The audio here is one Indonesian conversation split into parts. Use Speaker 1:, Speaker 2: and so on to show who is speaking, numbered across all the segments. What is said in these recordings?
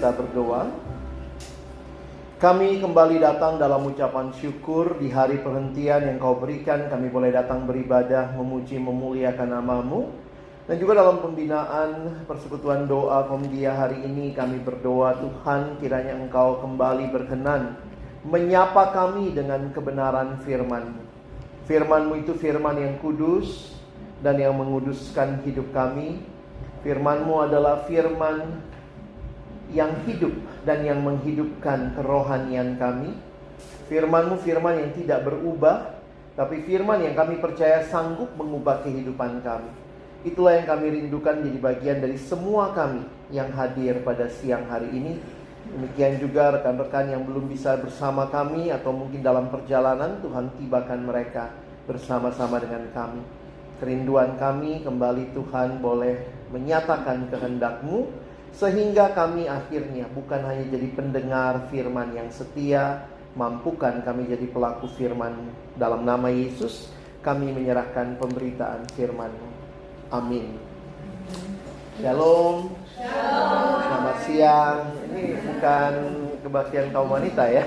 Speaker 1: Kita berdoa. Kami kembali datang dalam ucapan syukur di hari perhentian yang Kau berikan. Kami boleh datang beribadah, memuji, memuliakan nama-Mu. Dan juga dalam pembinaan persekutuan doa Komdia hari ini kami berdoa, Tuhan, kiranya Engkau kembali berkenan menyapa kami dengan kebenaran firman-Mu. Firman-Mu itu firman yang kudus dan yang menguduskan hidup kami. Firman-Mu adalah firman yang hidup dan yang menghidupkan kerohanian kami. Firman-Mu firman yang tidak berubah, tapi firman yang kami percaya sanggup mengubah kehidupan kami. Itulah yang kami rindukan jadi bagian dari semua kami yang hadir pada siang hari ini. Demikian juga rekan-rekan yang belum bisa bersama kami atau mungkin dalam perjalanan, Tuhan tibakan mereka bersama-sama dengan kami. Kerinduan kami kembali Tuhan boleh menyatakan kehendak-Mu, sehingga kami akhirnya bukan hanya jadi pendengar firman yang setia, mampukan kami jadi pelaku firman. Dalam nama Yesus kami menyerahkan pemberitaan firman-Mu. Amin. Shalom. Shalom. Selamat siang. Ini bukan kebaktian kaum wanita ya.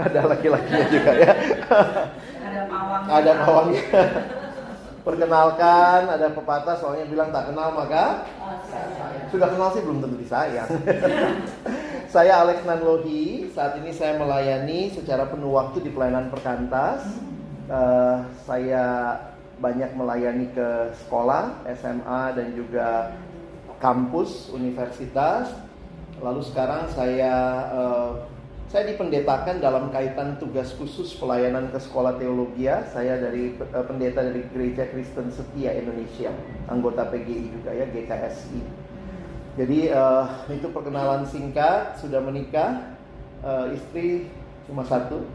Speaker 1: Ada laki-lakinya juga ya. Ada pawangnya. Perkenalkan, ada pepatah soalnya bilang tak kenal maka sudah kenal sih belum tentu disayang. Saya Alex Nanlohi. Saat ini saya melayani secara penuh waktu di pelayanan perkantas. Saya banyak melayani ke sekolah, SMA dan juga kampus, universitas. Lalu sekarang saya dipendetakan dalam kaitan tugas khusus pelayanan ke sekolah teologi. Saya dari pendeta dari Gereja Kristen Setia Indonesia, anggota PGI juga ya, GKSI. Jadi itu perkenalan singkat. Sudah menikah, istri cuma satu.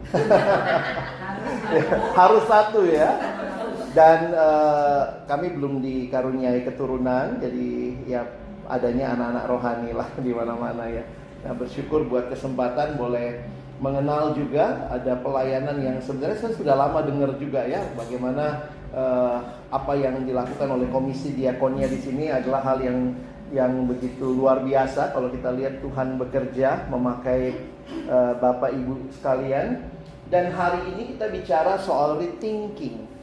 Speaker 1: Harus satu ya. Dan kami belum dikaruniai keturunan, jadi ya adanya anak-anak rohani lah di mana-mana ya. Nah, bersyukur buat kesempatan boleh mengenal juga ada pelayanan yang sebenarnya saya sudah lama dengar juga ya, bagaimana apa yang dilakukan oleh Komisi Diakonia di sini adalah hal yang begitu luar biasa. Kalau kita lihat Tuhan bekerja memakai Bapak Ibu sekalian. Dan hari ini kita bicara soal rethinking.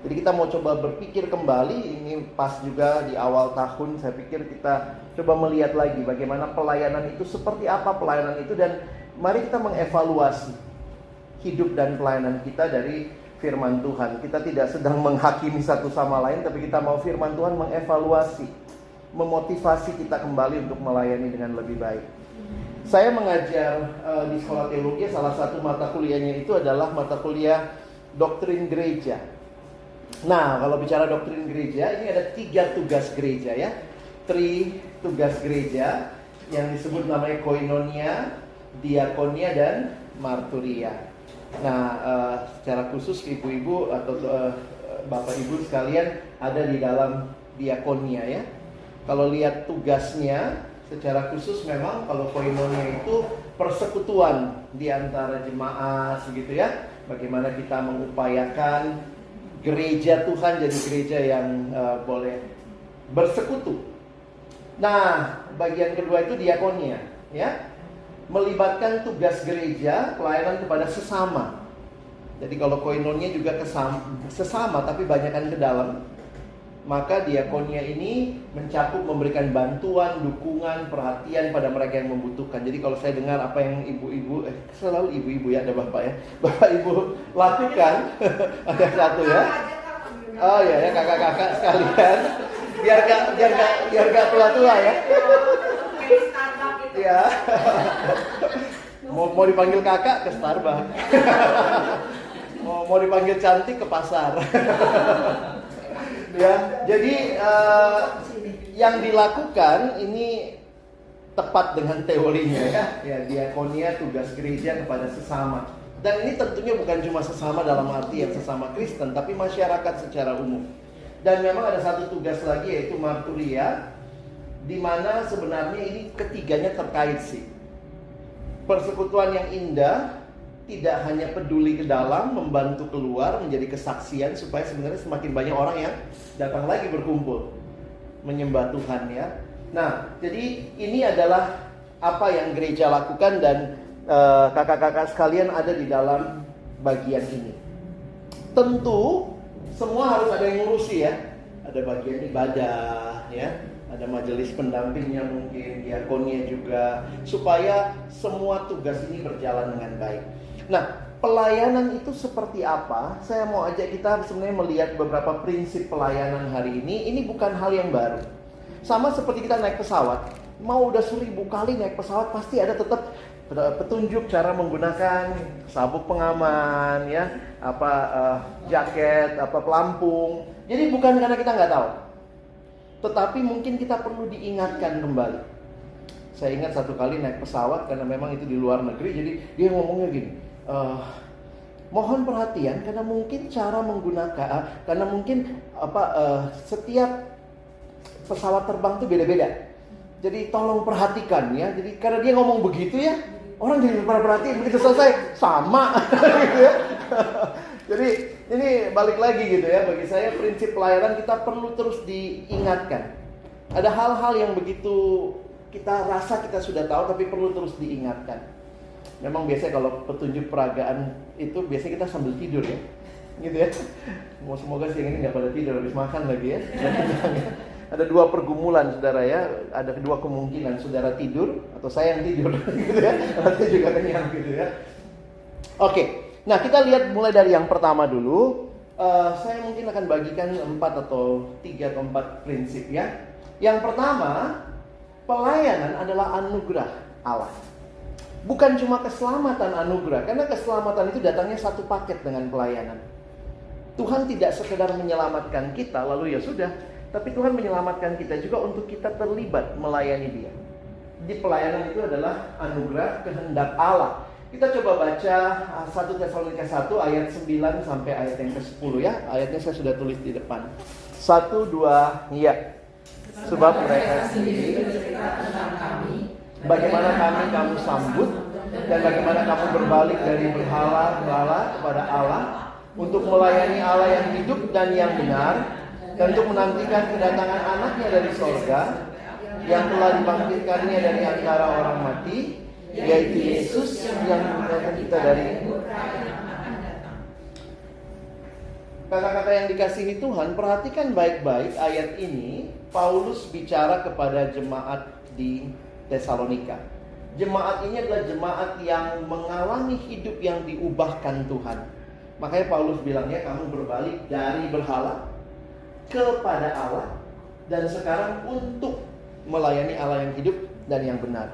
Speaker 1: Jadi kita mau coba berpikir kembali, ini pas juga di awal tahun, saya pikir kita coba melihat lagi bagaimana pelayanan itu, seperti apa pelayanan itu, dan mari kita mengevaluasi hidup dan pelayanan kita dari firman Tuhan. Kita tidak sedang menghakimi satu sama lain, tapi kita mau firman Tuhan mengevaluasi, memotivasi kita kembali untuk melayani dengan lebih baik. Saya mengajar di sekolah teologi, salah satu mata kuliahnya itu adalah mata kuliah doktrin gereja. Nah, kalau bicara doktrin gereja, ini ada 3 tugas gereja ya. 3 tugas gereja yang disebut namanya koinonia, diakonia, dan marturia. Nah, secara khusus ibu-ibu atau bapak ibu sekalian ada di dalam diakonia ya. Kalau lihat tugasnya secara khusus, memang kalau koinonia itu persekutuan di antara jemaat begitu ya. Bagaimana kita mengupayakan gereja Tuhan jadi gereja yang boleh bersekutu. Nah, bagian kedua itu diakonia, ya, melibatkan tugas gereja pelayanan kepada sesama. Jadi kalau koinonia juga sesama, tapi banyakkan ke dalam. Maka diakonia ini mencakup memberikan bantuan, dukungan, perhatian pada mereka yang membutuhkan. Jadi kalau saya dengar apa yang ibu-ibu, selalu ibu-ibu ya, ada bapak ya, bapak ibu lakukan, ada satu ya. Oh ya, kakak-kakak sekalian, biar gak tua-tua ya. Ya. Mau dipanggil kakak ke Starbucks. Mau dipanggil cantik ke pasar. Ya, jadi yang dilakukan ini tepat dengan teorinya ya. Ya, diakonia tugas gereja kepada sesama. Dan ini tentunya bukan cuma sesama dalam arti yang sesama Kristen, tapi masyarakat secara umum. Dan memang ada satu tugas lagi, yaitu marturia, di mana sebenarnya ini ketiganya terkait sih. Persekutuan yang indah tidak hanya peduli ke dalam, membantu keluar, menjadi kesaksian supaya sebenarnya semakin banyak orang yang datang lagi berkumpul menyembah Tuhan ya. Nah, jadi ini adalah apa yang gereja lakukan dan kakak-kakak sekalian ada di dalam bagian ini. Tentu semua harus ada yang ngurusi ya. Ada bagian ibadah ya, ada majelis pendampingnya mungkin, diakonnya juga, supaya semua tugas ini berjalan dengan baik. Nah, pelayanan itu seperti apa? Saya mau ajak kita sebenarnya melihat beberapa prinsip pelayanan hari ini. Ini bukan hal yang baru. Sama seperti kita naik pesawat. Mau udah 1000 kali naik pesawat, pasti ada tetap petunjuk cara menggunakan sabuk pengaman ya, jaket, pelampung. Jadi bukan karena kita nggak tahu, tetapi mungkin kita perlu diingatkan kembali. Saya ingat satu kali naik pesawat karena memang itu di luar negeri, jadi dia ngomongnya gini, mohon perhatian karena mungkin cara menggunakan, karena mungkin setiap pesawat terbang itu beda-beda. Jadi tolong perhatikan ya. Jadi karena dia ngomong begitu ya, orang jadi perhatiin, begitu selesai sama gitu ya. Jadi ini balik lagi gitu ya, bagi saya prinsip pelayanan kita perlu terus diingatkan. Ada hal-hal yang begitu kita rasa kita sudah tahu tapi perlu terus diingatkan. Memang biasanya kalau petunjuk peragaan itu biasanya kita sambil tidur ya, gitu ya. Semoga siang ini nggak pada tidur habis makan lagi ya. Ada 2 pergumulan saudara ya, ada 2 kemungkinan, saudara tidur atau saya yang tidur gitu ya, atau juga kenyang gitu ya. Oke, nah kita lihat mulai dari yang pertama dulu. Saya mungkin akan bagikan 4 atau 3 atau 4 prinsip ya. Yang pertama, pelayanan adalah anugerah Allah. Bukan cuma keselamatan anugerah, karena keselamatan itu datangnya satu paket dengan pelayanan. Tuhan tidak sekedar menyelamatkan kita lalu ya sudah, tapi Tuhan menyelamatkan kita juga untuk kita terlibat melayani Dia. Di pelayanan itu adalah anugerah kehendak Allah. Kita coba baca 1 Tesalonika 1 ayat 9 sampai ayat yang ke-10 ya. Ayatnya saya sudah tulis di depan. 1, 2, ya. Sebab mereka sendiri bagaimana kamu sambut dan bagaimana kamu berbalik dari berhala-berhala kepada Allah untuk melayani Allah yang hidup dan yang benar, dan untuk menantikan kedatangan anaknya dari sorga yang telah dibangkitkannya dari antara orang mati, yaitu Yesus yang mengumpulkan kita dari. Kakak-kakak yang dikasihi Tuhan, perhatikan baik-baik ayat ini. Paulus bicara kepada jemaat di Tesalonika. Jemaat ini adalah jemaat yang mengalami hidup yang diubahkan Tuhan. Makanya Paulus bilangnya, kamu berbalik dari berhala kepada Allah, dan sekarang untuk melayani Allah yang hidup dan yang benar.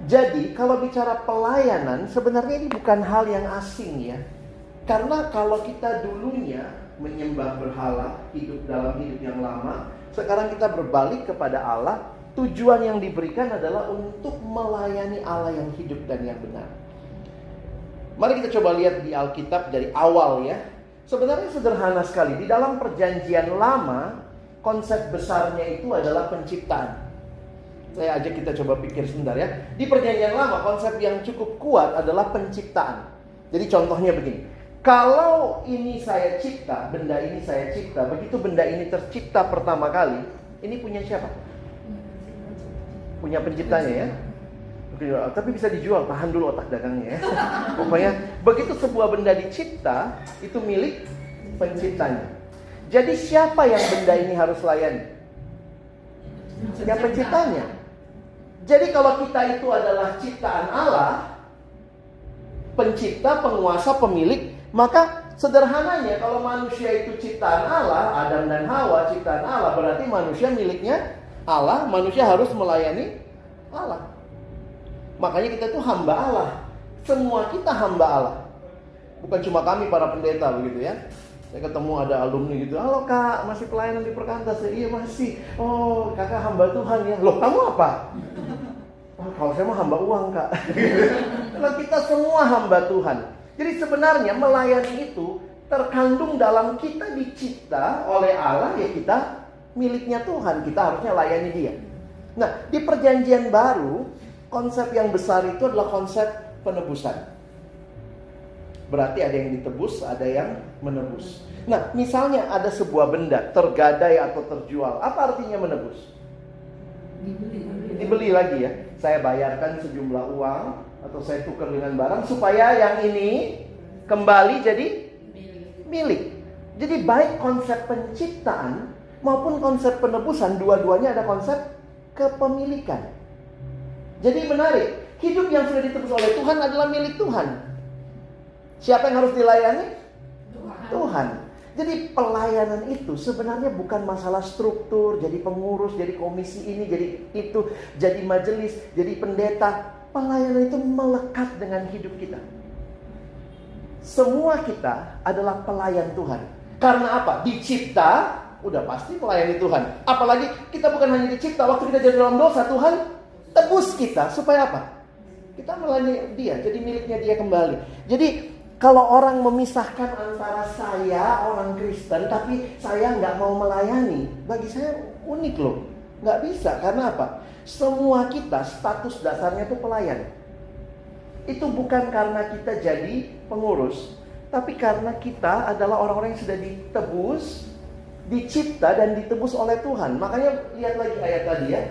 Speaker 1: Jadi kalau bicara pelayanan, sebenarnya ini bukan hal yang asing ya. Karena kalau kita dulunya menyembah berhala, hidup dalam hidup yang lama, sekarang kita berbalik kepada Allah, tujuan yang diberikan adalah untuk melayani Allah yang hidup dan yang benar. Mari kita coba lihat di Alkitab dari awal ya. Sebenarnya sederhana sekali. Di dalam perjanjian lama, konsep besarnya itu adalah penciptaan. Saya ajak kita coba pikir sebentar ya. Di perjanjian lama, konsep yang cukup kuat adalah penciptaan. Jadi contohnya begini. Kalau ini saya cipta, benda ini saya cipta, begitu benda ini tercipta pertama kali, ini punya siapa? Punya penciptanya ya. Tapi bisa dijual, tahan dulu otak dagangnya ya. Pokoknya begitu sebuah benda dicipta, itu milik penciptanya. Jadi siapa yang benda ini harus layani? Ya penciptanya. Jadi kalau kita itu adalah ciptaan Allah, pencipta, penguasa, pemilik, maka sederhananya kalau manusia itu ciptaan Allah, Adam dan Hawa ciptaan Allah, berarti manusia miliknya Allah, manusia harus melayani Allah. Makanya kita itu hamba Allah. Semua kita hamba Allah. Bukan cuma kami para pendeta begitu ya. Saya ketemu ada alumni gitu, halo kak, masih pelayanan di Perkantas ya? Iya masih. Oh kakak hamba Tuhan ya. Loh kamu apa? Oh, kalau saya mah hamba uang kak. Karena kita semua hamba Tuhan. Jadi sebenarnya melayani itu terkandung dalam kita dicipta oleh Allah, ya kita miliknya Tuhan. Kita harusnya layani Dia. Nah di perjanjian baru, konsep yang besar itu adalah konsep penebusan. Berarti ada yang ditebus, ada yang menebus. Nah, misalnya ada sebuah benda tergadai atau terjual. Apa artinya menebus? Dibeli lagi ya. Saya bayarkan sejumlah uang atau saya tukar dengan barang supaya yang ini kembali jadi milik. Jadi baik konsep penciptaan maupun konsep penebusan, dua-duanya ada konsep kepemilikan. Jadi menarik, hidup yang sudah ditebus oleh Tuhan adalah milik Tuhan. Siapa yang harus dilayani? Tuhan. Jadi pelayanan itu sebenarnya bukan masalah struktur, jadi pengurus, jadi komisi ini, jadi itu, jadi majelis, jadi pendeta. Pelayanan itu melekat dengan hidup kita. Semua kita adalah pelayan Tuhan. Karena apa? Dicipta, udah pasti melayani Tuhan. Apalagi kita bukan hanya dicipta, waktu kita jadi dalam dosa, Tuhan tebus kita. Supaya apa? Kita melayani Dia, jadi miliknya Dia kembali. Jadi kalau orang memisahkan antara saya, orang Kristen, tapi saya nggak mau melayani, bagi saya unik loh. Nggak bisa, karena apa? Semua kita status dasarnya itu pelayan. Itu bukan karena kita jadi pengurus, tapi karena kita adalah orang-orang yang sudah ditebus, dicipta dan ditebus oleh Tuhan. Makanya lihat lagi ayat tadi ya.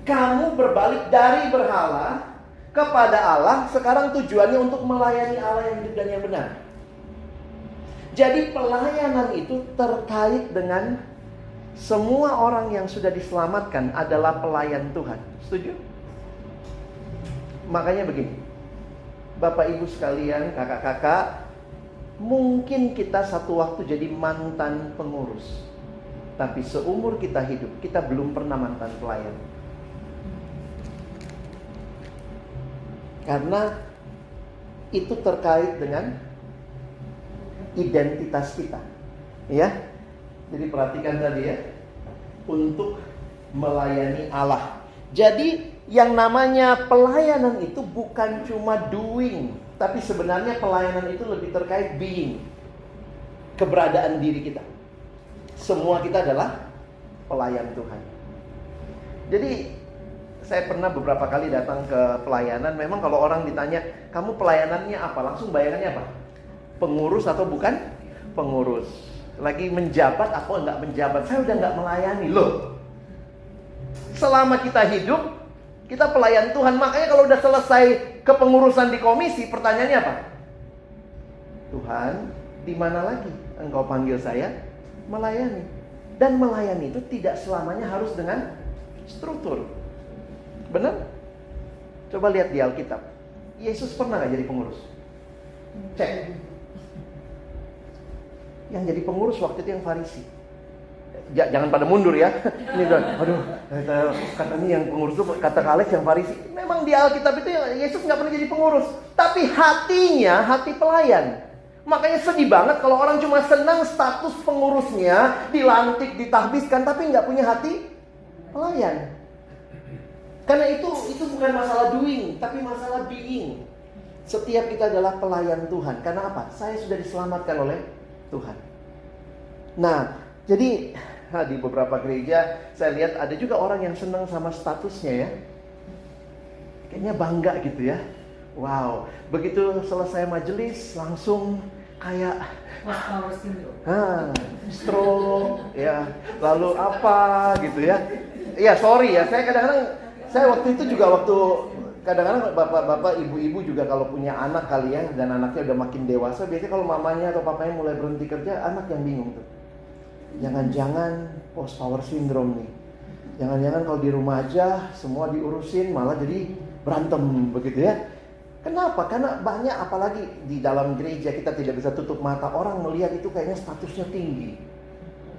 Speaker 1: Kamu berbalik dari berhala kepada Allah, sekarang tujuannya untuk melayani Allah yang hidup dan yang benar. Jadi pelayanan itu terkait dengan semua orang yang sudah diselamatkan adalah pelayan Tuhan. Setuju? Makanya begini, Bapak Ibu sekalian, kakak-kakak, mungkin kita satu waktu jadi mantan pengurus, tapi seumur kita hidup, kita belum pernah mantan pelayan. Karena itu terkait dengan identitas kita. Ya. Jadi perhatikan tadi ya. Untuk melayani Allah. Jadi yang namanya pelayanan itu bukan cuma doing, tapi sebenarnya pelayanan itu lebih terkait being. Keberadaan diri kita. Semua kita adalah pelayan Tuhan. Jadi saya pernah beberapa kali datang ke pelayanan. Memang kalau orang ditanya, kamu pelayanannya apa? Langsung bayangannya apa? Pengurus atau bukan pengurus? Lagi menjabat atau enggak menjabat? Saya udah enggak melayani loh. Selama kita hidup, kita pelayan Tuhan. Makanya kalau udah selesai kepengurusan di komisi, pertanyaannya apa? Tuhan, di mana lagi Engkau panggil saya melayani? Dan melayani itu tidak selamanya harus dengan struktur. Benar? Coba lihat di Alkitab. Yesus pernah gak jadi pengurus? Cek. Yang jadi pengurus waktu itu yang Farisi. Jangan pada mundur ya. Ini aduh, katanya yang pengurus itu kata Alex yang Farisi. Memang di Alkitab itu Yesus gak pernah jadi pengurus. Tapi hatinya hati pelayan. Makanya sedih banget kalau orang cuma senang status pengurusnya, dilantik, ditahbiskan, tapi gak punya hati pelayan. Karena itu bukan masalah doing, tapi masalah being. Setiap kita adalah pelayan Tuhan. Karena apa? Saya sudah diselamatkan oleh Tuhan. Nah, jadi di beberapa gereja saya lihat ada juga orang yang senang sama statusnya ya. Kayaknya bangga gitu ya. Wow, begitu selesai majelis langsung kayak stroke ya, lalu apa gitu ya. Ya sorry ya, saya kadang-kadang waktu itu juga kadang-kadang bapak-bapak, ibu-ibu juga kalau punya anak kali ya, dan anaknya udah makin dewasa, biasanya kalau mamanya atau papanya mulai berhenti kerja, anak yang bingung tuh. Jangan-jangan post power syndrome nih. Jangan-jangan kalau di rumah aja semua diurusin, malah jadi berantem begitu ya. Kenapa? Karena banyak, apalagi di dalam gereja kita tidak bisa tutup mata, orang melihat itu kayaknya statusnya tinggi.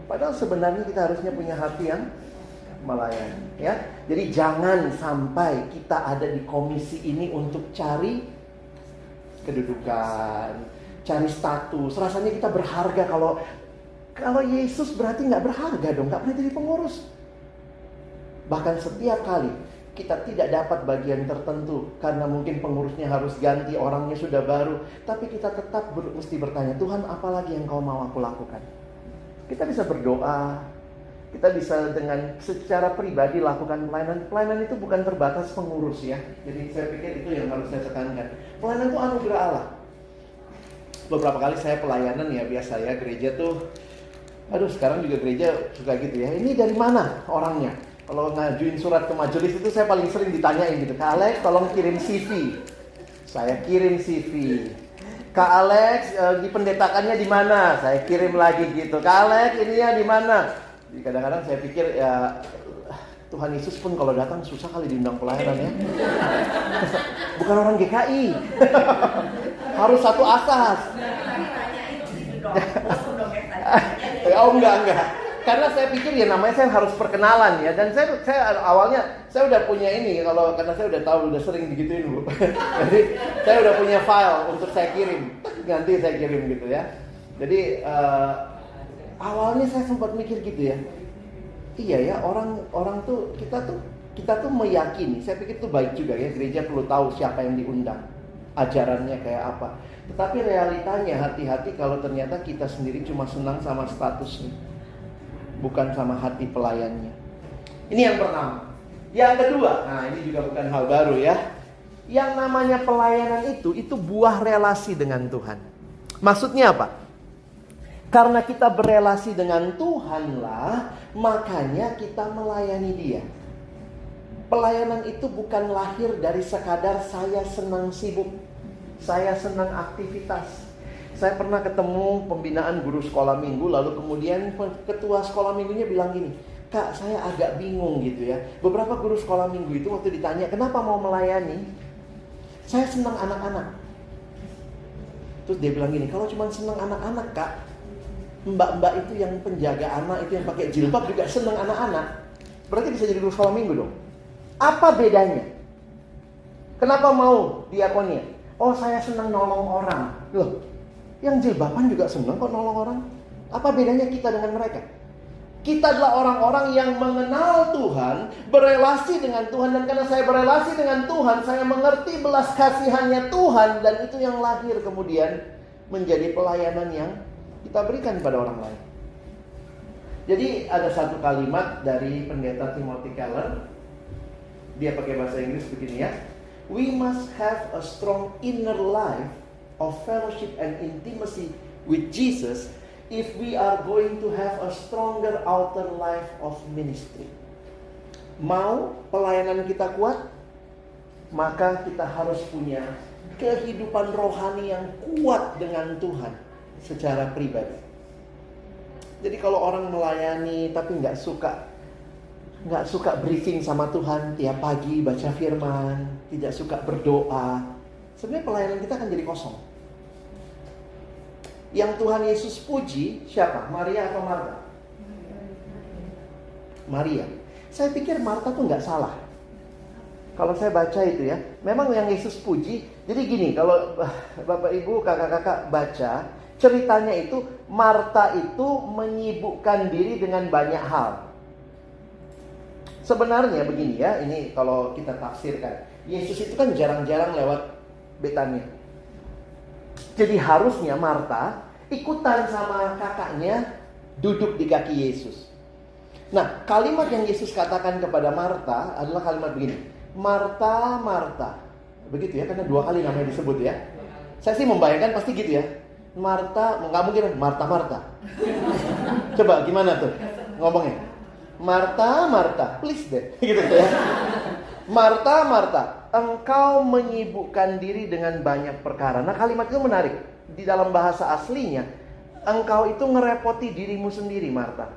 Speaker 1: Padahal sebenarnya kita harusnya punya hati yang melayani, ya. Jadi jangan sampai kita ada di komisi ini untuk cari kedudukan, cari status. Rasanya kita berharga. Kalau Yesus berarti nggak berharga dong, nggak pernah jadi pengurus. Bahkan setiap kali kita tidak dapat bagian tertentu karena mungkin pengurusnya harus ganti, orangnya sudah baru, tapi kita tetap mesti bertanya, Tuhan, apa lagi yang Kau mau aku lakukan? Kita bisa berdoa. Kita bisa dengan secara pribadi lakukan pelayanan. Pelayanan itu bukan terbatas pengurus ya. Jadi saya pikir itu yang harus saya tekankan. Pelayanan itu anugerah Allah. Beberapa kali saya pelayanan ya, biasa ya, gereja tuh, aduh sekarang juga gereja suka gitu ya. Ini dari mana orangnya? Kalau ngajuin surat ke majelis itu saya paling sering ditanyain gitu, Kak Alex tolong kirim CV. Saya kirim CV. Kak Alex dipendetakannya di mana? Saya kirim lagi gitu. Kak Alex ininya di mana? Jadi kadang-kadang saya pikir ya Tuhan Yesus pun kalau datang susah kali diundang pelayanan ya. Bukan orang GKI. Harus satu asas. Oh enggak. Karena saya pikir ya namanya saya harus perkenalan ya. Dan saya awalnya saya udah punya ini karena saya udah tahu udah sering digituin Bu. Jadi saya udah punya file untuk saya kirim. Nanti saya kirim gitu ya. Jadi awalnya saya sempat mikir gitu ya. Iya ya, orang tuh kita tuh meyakini. Saya pikir itu baik juga ya, gereja perlu tahu siapa yang diundang, ajarannya kayak apa. Tetapi realitanya hati-hati kalau ternyata kita sendiri cuma senang sama statusnya, bukan sama hati pelayannya. Ini yang pertama. Yang kedua, nah ini juga bukan hal baru ya. Yang namanya pelayanan itu buah relasi dengan Tuhan. Maksudnya apa? Karena kita berelasi dengan Tuhanlah, makanya kita melayani Dia. Pelayanan itu bukan lahir dari sekadar saya senang sibuk, saya senang aktivitas. Saya pernah ketemu pembinaan guru sekolah minggu, lalu kemudian ketua sekolah minggunya bilang gini, Kak saya agak bingung gitu ya. Beberapa guru sekolah minggu itu waktu ditanya, kenapa mau melayani? Saya senang anak-anak. Terus dia bilang gini, kalau cuma senang anak-anak Kak, mbak-mbak itu yang penjaga anak itu yang pakai jilbab juga senang anak-anak. Berarti bisa jadi guru sekolah minggu dong. Apa bedanya? Kenapa mau diakonia? Oh saya senang nolong orang. Loh, yang jilbaban juga senang kok nolong orang. Apa bedanya kita dengan mereka? Kita adalah orang-orang yang mengenal Tuhan, berelasi dengan Tuhan. Dan karena saya berelasi dengan Tuhan, saya mengerti belas kasihannya Tuhan. Dan itu yang lahir kemudian menjadi pelayanan yang kita berikan pada orang lain. Jadi ada satu kalimat dari pendeta Timothy Keller. Dia pakai bahasa Inggris begini ya. We must have a strong inner life of fellowship and intimacy with Jesus if we are going to have a stronger outer life of ministry. Mau pelayanan kita kuat, maka kita harus punya kehidupan rohani yang kuat dengan Tuhan secara pribadi. Jadi kalau orang melayani tapi nggak suka briefing sama Tuhan tiap pagi baca firman, tidak suka berdoa, sebenarnya pelayanan kita akan jadi kosong. Yang Tuhan Yesus puji siapa? Maria atau Marta? Maria. Saya pikir Marta tuh nggak salah. Kalau saya baca itu ya, memang yang Yesus puji. Jadi gini, kalau Bapak Ibu, kakak-kakak baca ceritanya itu, Marta itu menyibukkan diri dengan banyak hal. Sebenarnya begini ya, ini kalau kita tafsirkan, Yesus itu kan jarang-jarang lewat Betania. Jadi harusnya Marta ikutan sama kakaknya duduk di kaki Yesus. Nah, kalimat yang Yesus katakan kepada Marta adalah kalimat begini, Marta, Marta. Begitu ya, karena 2 kali namanya disebut ya. Saya sih membayangkan pasti gitu ya. Marta, nggak mungkin Marta, Marta. Coba gimana tuh ngomongnya? Marta, Marta, please deh, gitu ya. Marta, Marta, engkau menyibukkan diri dengan banyak perkara. Nah, kalimat itu menarik. Di dalam bahasa aslinya, engkau itu ngerepoti dirimu sendiri, Marta.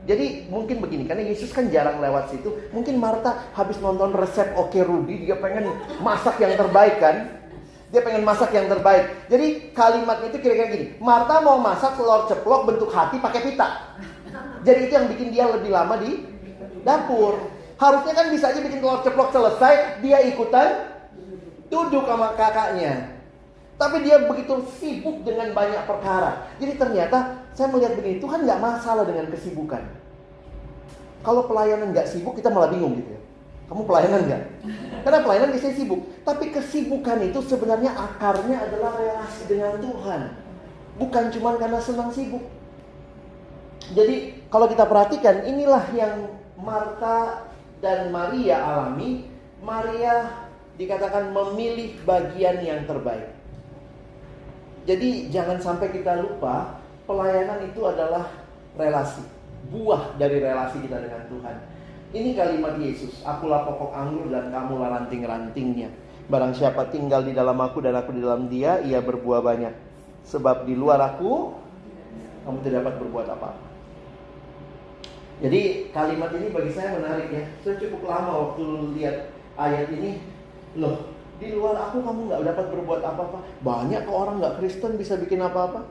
Speaker 1: Jadi mungkin begini, karena Yesus kan jarang lewat situ. Mungkin Marta habis nonton resep Oke Rudy, dia pengen masak yang terbaik kan. Dia pengen masak yang terbaik. Jadi kalimatnya itu kira-kira gini, Marta mau masak telur ceplok bentuk hati pakai pita. Jadi itu yang bikin dia lebih lama di dapur. Harusnya kan bisa aja bikin telur ceplok selesai, dia ikutan duduk sama kakaknya. Tapi dia begitu sibuk dengan banyak perkara. Jadi ternyata saya melihat begini, Tuhan gak masalah dengan kesibukan. Kalau pelayanan gak sibuk, kita malah bingung gitu ya. Kamu pelayanan gak? Karena pelayanan biasanya sibuk. Tapi kesibukan itu sebenarnya akarnya adalah relasi dengan Tuhan. Bukan cuma karena senang sibuk. Jadi kalau kita perhatikan, inilah yang Marta dan Maria alami. Maria dikatakan memilih bagian yang terbaik. Jadi jangan sampai kita lupa, pelayanan itu adalah relasi. Buah dari relasi kita dengan Tuhan. Ini kalimat Yesus, akulah pokok anggur dan kamulah ranting-rantingnya. Barang siapa tinggal di dalam aku dan aku di dalam dia, ia berbuah banyak. Sebab di luar aku, kamu tidak dapat berbuat apa-apa. Jadi kalimat ini bagi saya menarik ya. Saya cukup lama waktu lihat ayat ini. Loh, di luar aku kamu gak dapat berbuat apa-apa. Banyak kok orang gak Kristen bisa bikin apa-apa.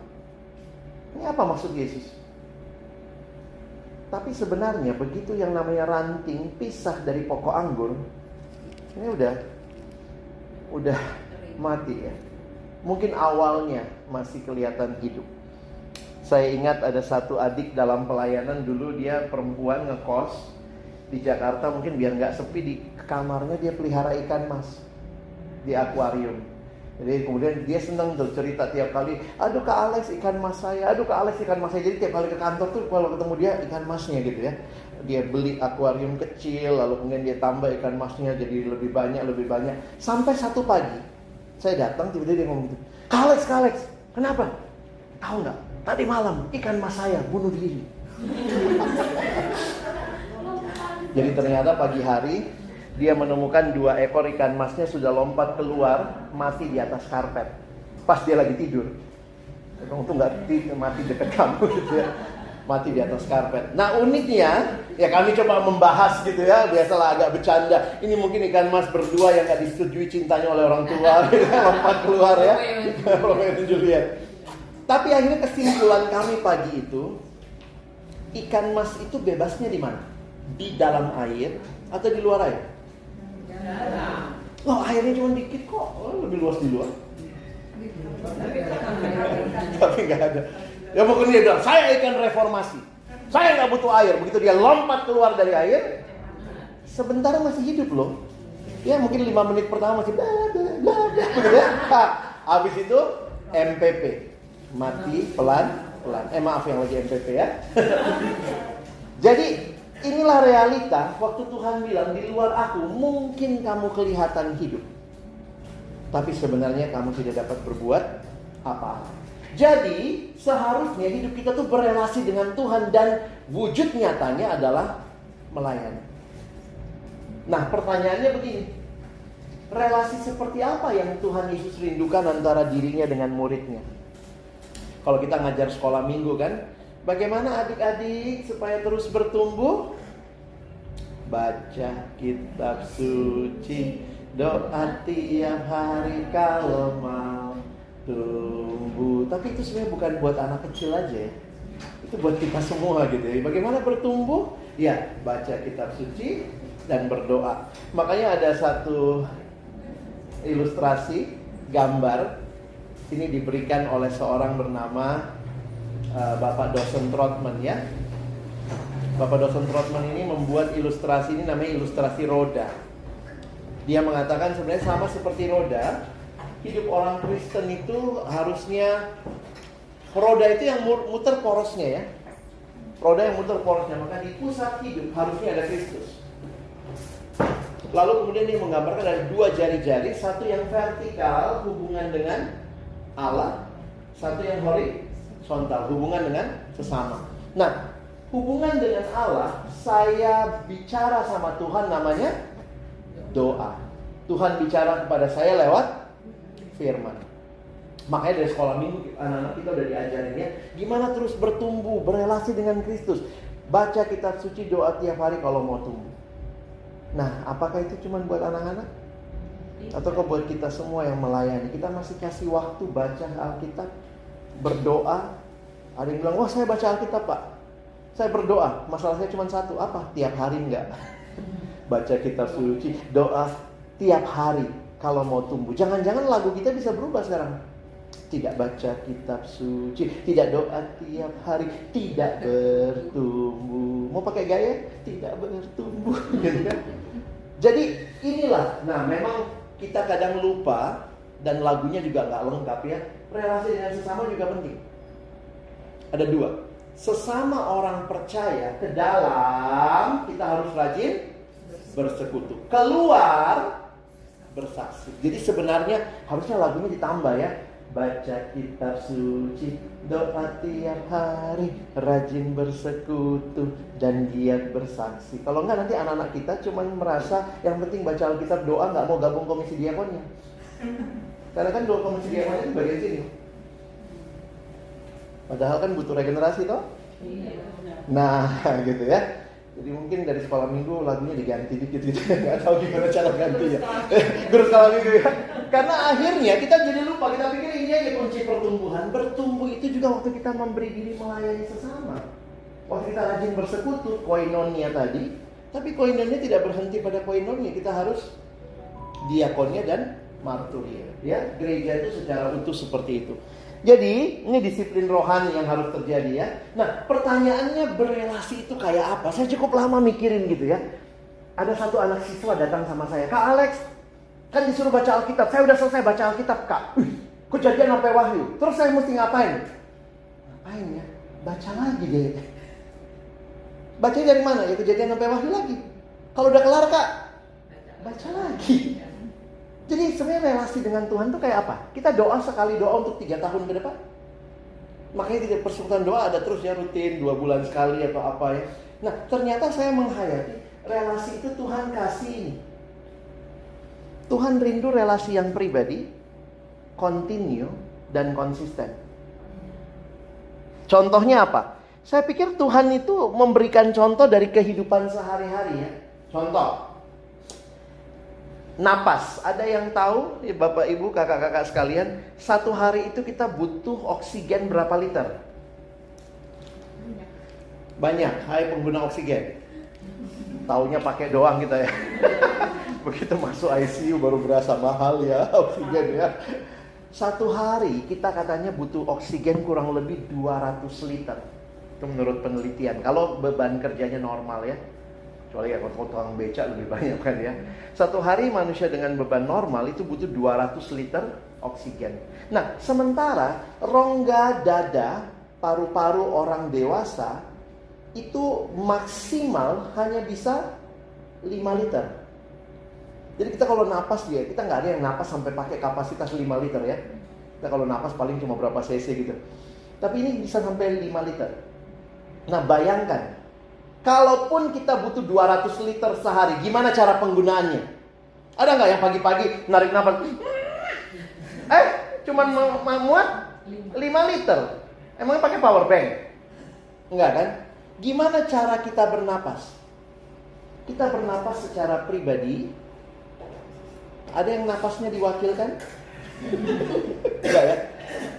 Speaker 1: Ini apa maksud Yesus? Tapi sebenarnya begitu yang namanya ranting pisah dari pokok anggur, ini udah mati ya. Mungkin awalnya masih kelihatan hidup. Saya ingat ada satu adik dalam pelayanan dulu, dia perempuan ngekos di Jakarta, mungkin biar nggak sepi di kamarnya dia pelihara ikan mas di akuarium. Jadi kemudian dia senang tuh cerita tiap kali, aduh Kak Alex ikan mas saya, aduh Kak Alex ikan mas saya. Jadi tiap kali ke kantor tuh kalau ketemu dia ikan masnya gitu ya. Dia beli akuarium kecil, lalu kemudian dia tambah ikan masnya jadi lebih banyak. Sampai satu pagi, saya datang tiba-tiba dia ngomong gitu, Kak Alex, kenapa? Tahu nggak? Tadi malam ikan mas saya bunuh diri. Jadi ternyata pagi hari dia menemukan 2 ekor ikan masnya sudah lompat keluar, mati di atas karpet. Pas dia lagi tidur. Untung nggak mati dekat kamu gitu ya. Mati di atas karpet. Nah uniknya, ya kami coba membahas gitu ya. Biasalah agak bercanda. Ini mungkin ikan mas berdua yang nggak disetujui cintanya oleh orang tua. Lompat keluar ya. Romeo dan Juliet. Tapi akhirnya kesimpulan kami pagi itu, ikan mas itu bebasnya di mana? Di dalam air atau di luar air? Loh airnya cuma dikit kok, lebih luas di luar. Tapi nggak ada. Ya mungkin dia bilang, saya ikan reformasi, saya nggak butuh air. Begitu dia lompat keluar dari air, sebentar masih hidup loh. Ya mungkin 5 menit pertama masih bla bla bla bla. Habis itu MPP, mati pelan-pelan. Maaf yang lagi MPP ya. Jadi inilah realita waktu Tuhan bilang di luar aku mungkin kamu kelihatan hidup, tapi sebenarnya kamu tidak dapat berbuat apa-apa. Jadi seharusnya hidup kita tuh berelasi dengan Tuhan dan wujud nyatanya adalah melayani. Nah pertanyaannya begini, relasi seperti apa yang Tuhan Yesus rindukan antara dirinya dengan muridnya? Kalau kita ngajar sekolah minggu kan, bagaimana adik-adik supaya terus bertumbuh? Baca kitab suci, doa tiap hari kalau mau tumbuh. Tapi itu sebenarnya bukan buat anak kecil aja ya. Itu buat kita semua gitu ya. Bagaimana bertumbuh? Ya, baca kitab suci dan berdoa. Makanya ada satu ilustrasi gambar. Ini diberikan oleh seorang bernama Bapak Dawson Trotman ya. Bapak Dawson Trotman ini membuat ilustrasi ini namanya ilustrasi roda. Dia mengatakan sebenarnya sama seperti roda, hidup orang Kristen itu harusnya roda itu yang muter porosnya ya. Roda yang muter porosnya, maka di pusat hidup harusnya ada Kristus. Lalu kemudian dia menggambarkan ada 2 jari-jari, satu yang vertikal hubungan dengan Allah, satu yang horizontal hubungan dengan sesama. Nah, hubungan dengan Allah, saya bicara sama Tuhan namanya doa. Tuhan bicara kepada saya lewat firman. Makanya dari sekolah minggu anak-anak kita udah diajarin ya, gimana terus bertumbuh, berelasi dengan Kristus. Baca kitab suci, doa tiap hari kalau mau tumbuh. Nah, apakah itu cuma buat anak-anak? Atau buat kita semua yang melayani? Kita masih kasih waktu baca Alkitab, berdoa. Ada yang bilang, wah saya baca Alkitab pak, saya berdoa, masalah saya cuma satu. Apa? Tiap hari enggak. Baca kitab suci, doa tiap hari kalau mau tumbuh. Jangan-jangan lagu kita bisa berubah sekarang. Tidak baca kitab suci, tidak doa tiap hari, tidak bertumbuh. Mau pakai gaya? Tidak bertumbuh gitu kan? Jadi inilah, nah memang kita kadang lupa, dan lagunya juga gak lengkap ya. Relasi dengan sesama juga penting. Ada 2. Sesama orang percaya, ke dalam kita harus rajin bersekutu, keluar bersaksi. Jadi sebenarnya harusnya lagunya ditambah ya. baca kitab suci, doa tiap hari, rajin bersekutu, dan giat bersaksi. Kalau enggak nanti anak-anak kita cuma merasa yang penting baca Alkitab, doa, nggak mau gabung komisi diakonnya. Karena kan doa komisi diakonnya itu bagian sini. Padahal kan butuh regenerasi toh. Nah gitu ya. Jadi mungkin dari sekolah minggu lagunya diganti dikit gitu. Gak tahu gimana cara gantinya. Guru sekolah minggu ya. Karena akhirnya kita jadi lupa. Kita pikir ini aja kunci pertumbuhan. Bertumbuh itu juga waktu kita memberi diri melayani sesama. Waktu kita rajin bersekutu, koinonia tadi. Tapi koinonia tidak berhenti pada koinonia. Kita harus diakonia dan marturia. Ya, gereja itu secara utuh seperti itu. Jadi, ini disiplin rohani yang harus terjadi ya. Nah, pertanyaannya berelasi itu kayak apa? Saya cukup lama mikirin gitu ya. Ada satu anak siswa datang sama saya. Kak Alex, kan disuruh baca Alkitab. Saya udah selesai baca Alkitab, Kak. Kejadian sampai Wahyu. Terus saya mesti ngapain? Ngapain ya? Baca lagi deh. Baca dari mana? Ya Kejadian sampai Wahyu lagi. Kalau udah kelar, Kak, baca lagi. Jadi sebenarnya relasi dengan Tuhan itu kayak apa? Kita doa sekali doa untuk 3 tahun ke depan. Makanya tidak persekutuan doa ada terus ya, rutin 2 bulan sekali atau apa ya. Nah ternyata saya menghayati relasi itu Tuhan kasih ini. Tuhan rindu relasi yang pribadi, continue dan konsisten. Contohnya apa? Saya pikir Tuhan itu memberikan contoh dari kehidupan sehari-hari ya. Contoh. Napas, ada yang tahu ya Bapak Ibu kakak-kakak sekalian, satu hari itu kita butuh oksigen berapa liter? Banyak, hai pengguna oksigen. Taunya pakai doang kita ya. Begitu masuk ICU baru berasa mahal ya oksigen ya. Satu hari kita katanya butuh oksigen kurang lebih 200 liter. Itu menurut penelitian. Kalau beban kerjanya normal ya. Kecuali ya kalau tukang becak lebih banyak kan ya. Satu hari manusia dengan beban normal itu butuh 200 liter oksigen. Nah, sementara rongga dada paru-paru orang dewasa itu maksimal hanya bisa 5 liter. Jadi kita kalau napas dia, kita nggak ada yang napas sampai pakai kapasitas 5 liter ya. Kita kalau napas paling cuma berapa cc gitu. Tapi ini bisa sampai 5 liter. Nah, bayangkan kalaupun kita butuh 200 liter sehari, gimana cara penggunaannya? Ada nggak yang pagi-pagi narik napas? Cuman muat 5 liter. Emangnya pakai power bank? Enggak kan? Gimana cara kita bernapas? Kita bernapas secara pribadi. Ada yang napasnya diwakilkan? Enggak ya?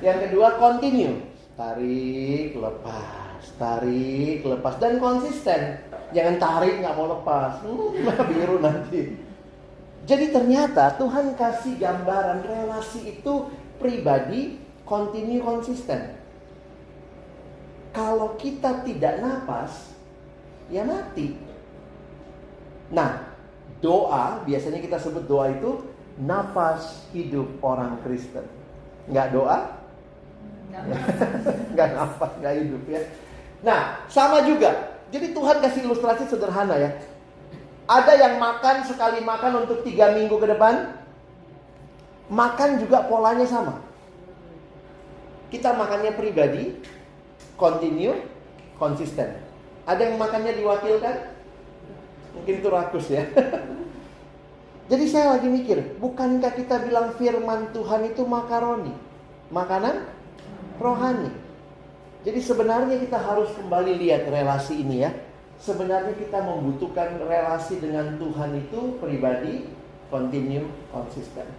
Speaker 1: Yang kedua, continue. Tarik, lepas. Tarik, lepas. Dan konsisten. Jangan tarik, gak mau lepas. Biru nanti. Jadi ternyata Tuhan kasih gambaran relasi itu pribadi, continue, konsisten. Kalau kita tidak napas, ya mati. Nah, doa, biasanya kita sebut doa itu napas hidup orang Kristen. Nggak doa? Nggak napas, nggak hidup ya. Nah, sama juga. Jadi Tuhan kasih ilustrasi sederhana ya. Ada yang makan sekali makan untuk 3 minggu ke depan. Makan juga polanya sama. Kita makannya pribadi, continue, konsisten. Ada yang makannya diwakilkan? Mungkin itu rakus ya. Jadi saya lagi mikir, bukankah kita bilang firman Tuhan itu makaroni, makanan rohani. Jadi sebenarnya kita harus kembali lihat relasi ini ya. Sebenarnya kita membutuhkan relasi dengan Tuhan itu pribadi, continue, konsisten.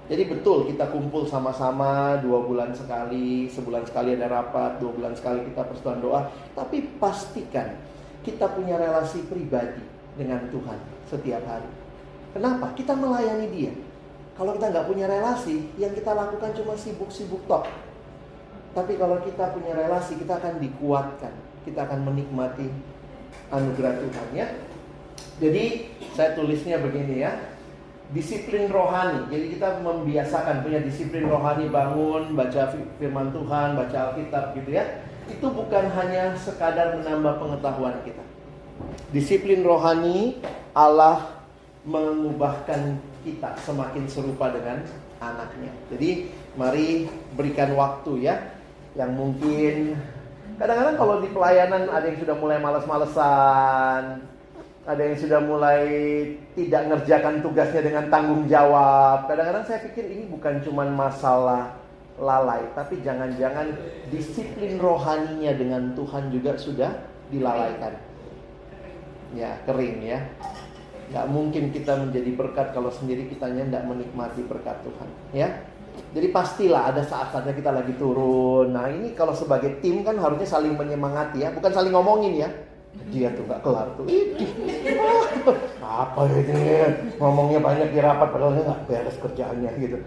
Speaker 1: Jadi betul kita kumpul sama-sama 2 bulan sekali, sebulan sekali ada rapat, 2 bulan sekali kita persekutuan doa. Tapi pastikan kita punya relasi pribadi dengan Tuhan setiap hari. Kenapa? Kita melayani Dia. Kalau kita nggak punya relasi, yang kita lakukan cuma sibuk-sibuk tok. Tapi kalau kita punya relasi, kita akan dikuatkan. Kita akan menikmati anugerah Tuhan ya. Jadi saya tulisnya begini ya. Disiplin rohani. Jadi kita membiasakan punya disiplin rohani, bangun, baca firman Tuhan, baca Alkitab gitu ya. Itu bukan hanya sekadar menambah pengetahuan kita. Disiplin rohani Allah mengubahkan kita semakin serupa dengan anaknya. Jadi mari berikan waktu ya. Yang mungkin kadang-kadang kalau di pelayanan ada yang sudah mulai malas-malesan, ada yang sudah mulai tidak ngerjakan tugasnya dengan tanggung jawab. Kadang-kadang saya pikir ini bukan cuma masalah lalai, tapi jangan-jangan disiplin rohaninya dengan Tuhan juga sudah dilalaikan. Ya, kering ya. Gak mungkin kita menjadi berkat kalau sendiri kitanya tidak menikmati berkat Tuhan ya. Jadi pastilah ada saat-saatnya kita lagi turun. Nah ini kalau sebagai tim kan harusnya saling menyemangati ya, bukan saling ngomongin ya. Dia tuh gak kelar tuh, apa ini, ngomongnya banyak di rapat padahal gak beres kerjaannya gitu.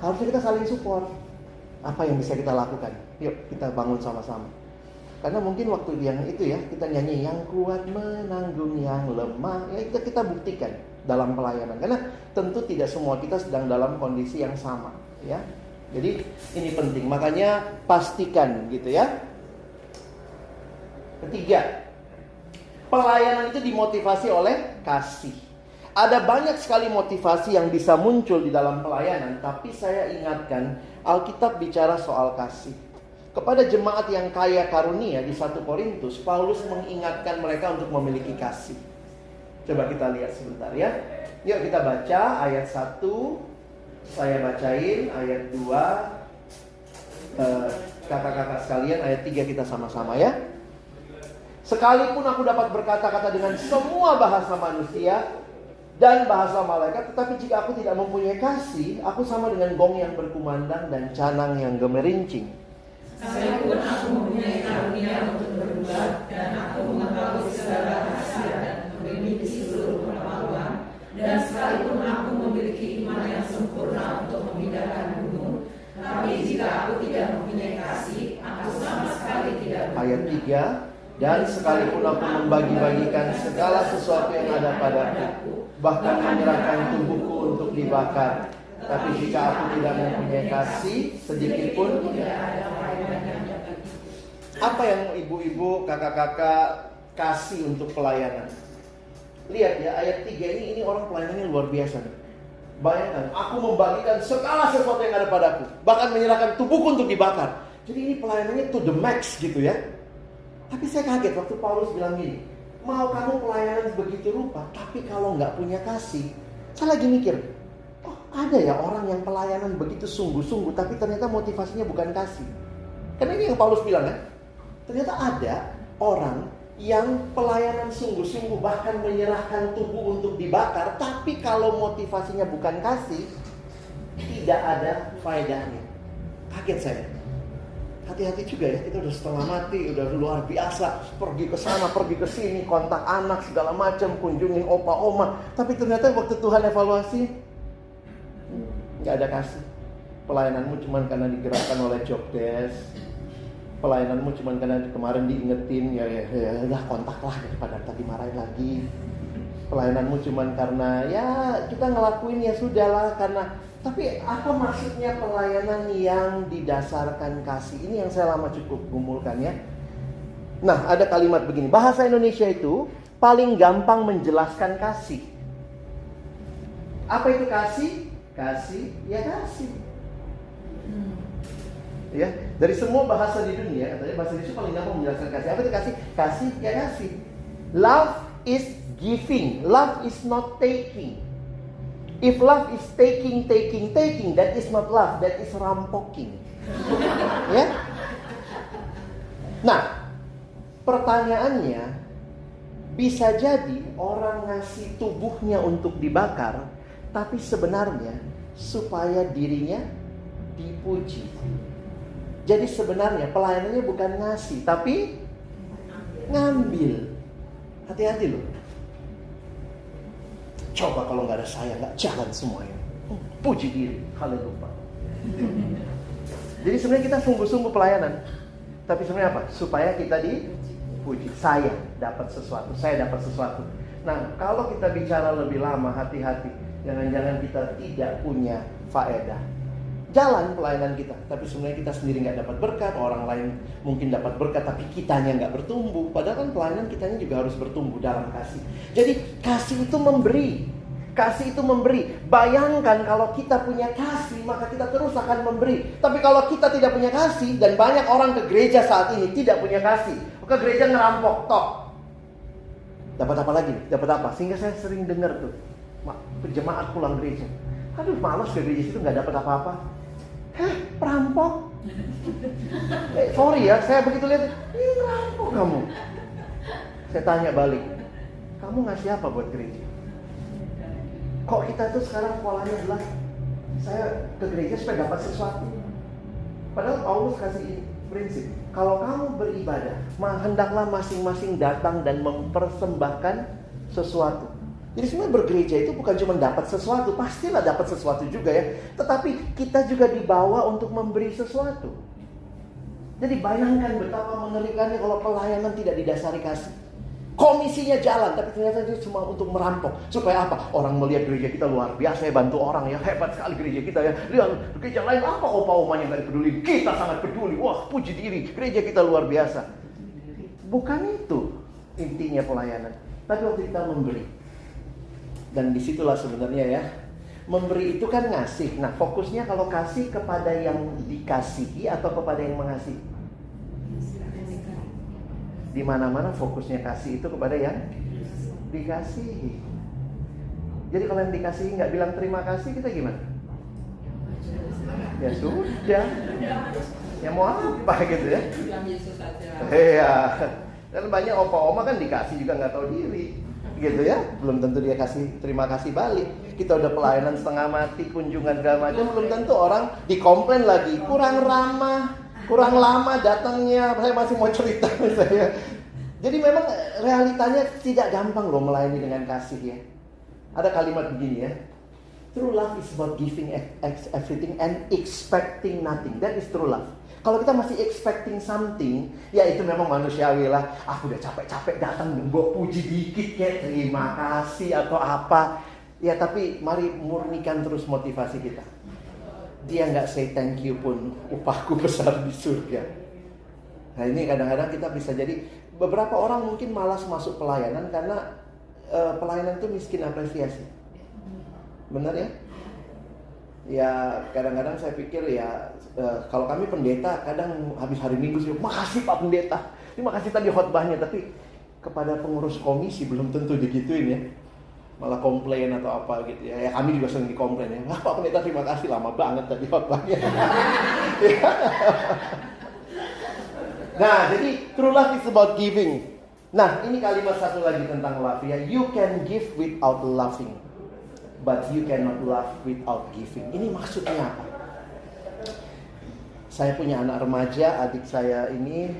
Speaker 1: Harusnya kita saling support. Apa yang bisa kita lakukan? Yuk kita bangun sama-sama. Karena mungkin waktu yang itu ya, kita nyanyi yang kuat menanggung yang lemah, ya kita buktikan dalam pelayanan. Karena tentu tidak semua kita sedang dalam kondisi yang sama ya. Jadi ini penting, makanya pastikan gitu ya. Ketiga, pelayanan itu dimotivasi oleh kasih. Ada banyak sekali motivasi yang bisa muncul di dalam pelayanan, tapi saya ingatkan Alkitab bicara soal kasih. Kepada jemaat yang kaya karunia di 1 Korintus, Paulus mengingatkan mereka untuk memiliki kasih. Coba kita lihat sebentar ya. Yuk kita baca ayat 1. Saya bacain ayat 2. Kakak-kakak sekalian, ayat 3 kita sama-sama ya. Sekalipun aku dapat berkata-kata dengan semua bahasa manusia dan bahasa malaikat, tetapi jika aku tidak mempunyai kasih, aku sama dengan gong yang berkumandang dan canang yang gemerincing.
Speaker 2: Sekalipun aku mempunyai karunia untuk berbuat, dan aku mengetahui segala rahasia dan memiliki seluruh pengetahuan, dan sekalipun aku memiliki iman yang sempurna untuk memindahkan gunung, tapi jika aku tidak mempunyai kasih, aku sama sekali tidak.
Speaker 1: Ayat 3, dan sekalipun aku membagi-bagikan segala sesuatu yang ada padaku, bahkan menyerahkan tubuhku untuk dibakar, tapi jika aku tidak mempunyai kasih sedikit pun tidak ada. Apa yang ibu-ibu, kakak-kakak kasih untuk pelayanan? Lihat ya, ayat 3 ini orang pelayanannya luar biasa nih. Bayangkan, aku membagikan segala sesuatu yang ada padaku, bahkan menyerahkan tubuhku untuk dibakar. Jadi ini pelayanannya to the max gitu ya. Tapi saya kaget waktu Paulus bilang gini, mau kamu pelayanan begitu rupa, tapi kalau nggak punya kasih. Saya lagi mikir, oh ada ya orang yang pelayanan begitu sungguh-sungguh, tapi ternyata motivasinya bukan kasih. Karena ini yang Paulus bilang kan, ternyata ada orang yang pelayanan sungguh-sungguh, bahkan menyerahkan tubuh untuk dibakar, tapi kalau motivasinya bukan kasih, tidak ada faedahnya. Kaget saya. Hati-hati juga ya, kita udah setengah mati, udah luar biasa, pergi ke sana, pergi ke sini, kontak anak segala macam, kunjungin opa oma, tapi ternyata waktu Tuhan evaluasi, nggak ada kasih. Pelayananmu cuma karena digerakkan oleh job desk, pelayananmu cuma karena kemarin diingetin, ya udah kontaklah daripada tadi marahin lagi. Pelayananmu cuma karena ya kita ngelakuin ya sudahlah karena. Tapi apa maksudnya pelayanan yang didasarkan kasih? Ini yang saya lama cukup gumulkan ya. Nah, ada kalimat begini. Bahasa Indonesia itu paling gampang menjelaskan kasih. Apa itu kasih? Kasih, ya kasih. Ya, dari semua bahasa di dunia, katanya bahasa Indonesia paling gampang menjelaskan kasih. Apa itu kasih? Kasih, ya kasih. Love is giving. Love is not taking. If love is taking, that is not love, that is rampoking. Ya. Nah, pertanyaannya, bisa jadi orang ngasih tubuhnya untuk dibakar, tapi sebenarnya supaya dirinya dipuji. Jadi sebenarnya pelayanannya bukan ngasih, tapi ngambil. Hati-hati loh. Coba kalau nggak ada saya, nggak jalan semuanya. Puji diri, haleluya. Jadi sebenarnya kita sungguh-sungguh pelayanan, tapi sebenarnya apa? Supaya kita dipuji. Saya dapat sesuatu, saya dapat sesuatu. Nah, kalau kita bicara lebih lama, hati-hati. Jangan-jangan kita tidak punya faedah. Jalan pelayanan kita, tapi sebenarnya kita sendiri nggak dapat berkat. Orang lain mungkin dapat berkat, tapi kitanya nggak bertumbuh. Padahal kan pelayanan kitanya juga harus bertumbuh dalam kasih. Jadi kasih itu memberi. Kasih itu memberi. Bayangkan kalau kita punya kasih, maka kita terus akan memberi. Tapi kalau kita tidak punya kasih, dan banyak orang ke gereja saat ini tidak punya kasih, ke gereja ngerampok, tok. Dapat apa lagi? Dapat apa? Sehingga saya sering dengar tuh, jemaat pulang gereja, aduh malas ke gereja itu nggak dapat apa-apa. Perampok. Sorry ya, saya begitu lihat, ini ngerampok kamu. Saya tanya balik, kamu ngasih apa buat gereja? Kok kita tuh sekarang polanya adalah saya ke gereja supaya dapat sesuatu. Padahal Paulus kasih prinsip, kalau kamu beribadah, hendaklah masing-masing datang dan mempersembahkan sesuatu. Jadi sebenarnya bergereja itu bukan cuma dapat sesuatu, pastilah dapat sesuatu juga ya. Tetapi kita juga dibawa untuk memberi sesuatu. Jadi bayangkan betapa mengerikannya kalau pelayanan tidak didasari kasih. Komisinya jalan, tapi ternyata itu cuma untuk merampok. Supaya apa? Orang melihat gereja kita luar biasa ya, bantu orang ya, hebat sekali gereja kita ya. Lihat gereja lain apa opa-omanya nggak peduli, kita sangat peduli. Wah, puji diri, gereja kita luar biasa. Bukan itu intinya pelayanan. Tapi waktu kita memberi, dan disitulah sebenarnya ya, memberi itu kan ngasih. Nah, fokusnya kalau kasih kepada yang dikasihi atau kepada yang mengasihi? Di mana-mana fokusnya kasih itu kepada yang dikasihi. Jadi kalau yang dikasihi nggak bilang terima kasih, kita gimana? Ya sudah, ya mau apa gitu ya? Iya. Dan banyak opa-oma kan dikasih juga nggak tahu diri, gitu ya. Belum tentu dia kasih terima kasih balik. Kita udah pelayanan setengah mati, kunjungan segala macam, belum tentu orang dikomplain lagi kurang ramah. Kurang lama datangnya, saya masih mau cerita saya. Jadi memang realitanya tidak gampang loh melayani dengan kasih ya. Ada kalimat begini ya, true love is about giving everything and expecting nothing. That is true love. Kalau kita masih expecting something, ya itu memang manusiawi lah. Aku udah capek-capek datang, gue puji dikit ya, terima kasih atau apa. Ya tapi mari murnikan terus motivasi kita. Dia nggak say thank you pun, upahku besar di surga. Nah ini kadang-kadang kita bisa jadi, beberapa orang mungkin malas masuk pelayanan karena pelayanan itu miskin apresiasi. Benar ya? Ya kadang-kadang saya pikir ya, kalau kami pendeta kadang habis hari Minggu sih, makasih Pak Pendeta, terima kasih tadi khotbahnya, tapi kepada pengurus komisi belum tentu digituin ya. Malah komplain atau apa gitu ya. Ya kami juga sering dikomplain ya. Wah Pak Pendeta terima kasih, lama banget tadi khotbahnya. Nah jadi true love is about giving. Nah ini kalimat satu lagi tentang love ya. You can give without loving, but you cannot love without giving. Ini maksudnya apa? Saya punya anak remaja, adik saya ini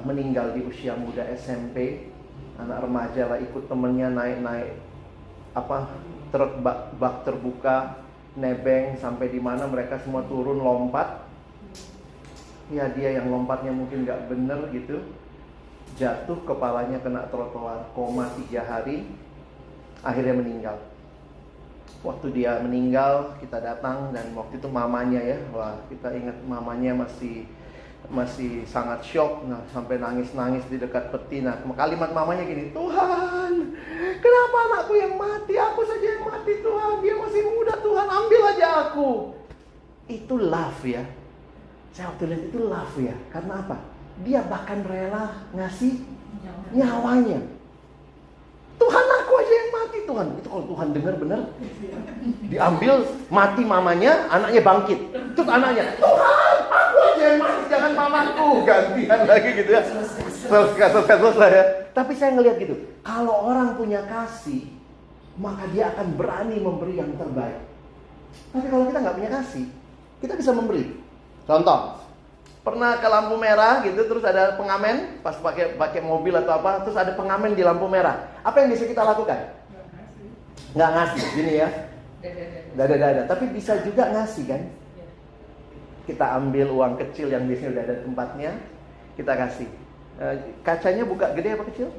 Speaker 1: meninggal di usia muda SMP. Anak remaja lah, ikut temennya naik-naik truk bak terbuka, nebeng sampai di mana mereka semua turun lompat. Ya dia yang lompatnya mungkin nggak bener gitu, jatuh kepalanya kena trotoar, koma 3 hari, akhirnya meninggal. Waktu dia meninggal kita datang dan waktu itu mamanya ya, wah kita ingat mamanya masih sangat shock, nah sampai nangis-nangis di dekat peti. Nah kalimat mamanya gini, Tuhan, kenapa anakku yang mati, aku saja yang mati Tuhan, dia masih muda Tuhan, ambil aja aku. Itu love ya. Saya waktu lihat itu love ya, karena apa? Dia bahkan rela ngasih nyawanya. Tuhan, aku aja yang mati Tuhan. Itu kalau Tuhan dengar benar, diambil mati mamanya, anaknya bangkit. Terus anaknya, Tuhan, aku aja yang mati, jangan mamaku. Gantian lagi gitu ya. Selesai ya. Tapi saya ngelihat gitu, kalau orang punya kasih, maka dia akan berani memberi yang terbaik. Tapi kalau kita nggak punya kasih, kita bisa memberi. Contoh, pernah ke lampu merah gitu, terus ada pengamen, pas pakai mobil atau apa, terus ada pengamen di lampu merah. Apa yang bisa kita lakukan? Nggak ngasih, gini ya. Dada. Tapi bisa juga ngasih kan? Kita ambil uang kecil yang biasanya udah ada tempatnya, kita kasih. Kacanya buka gede apa kecil?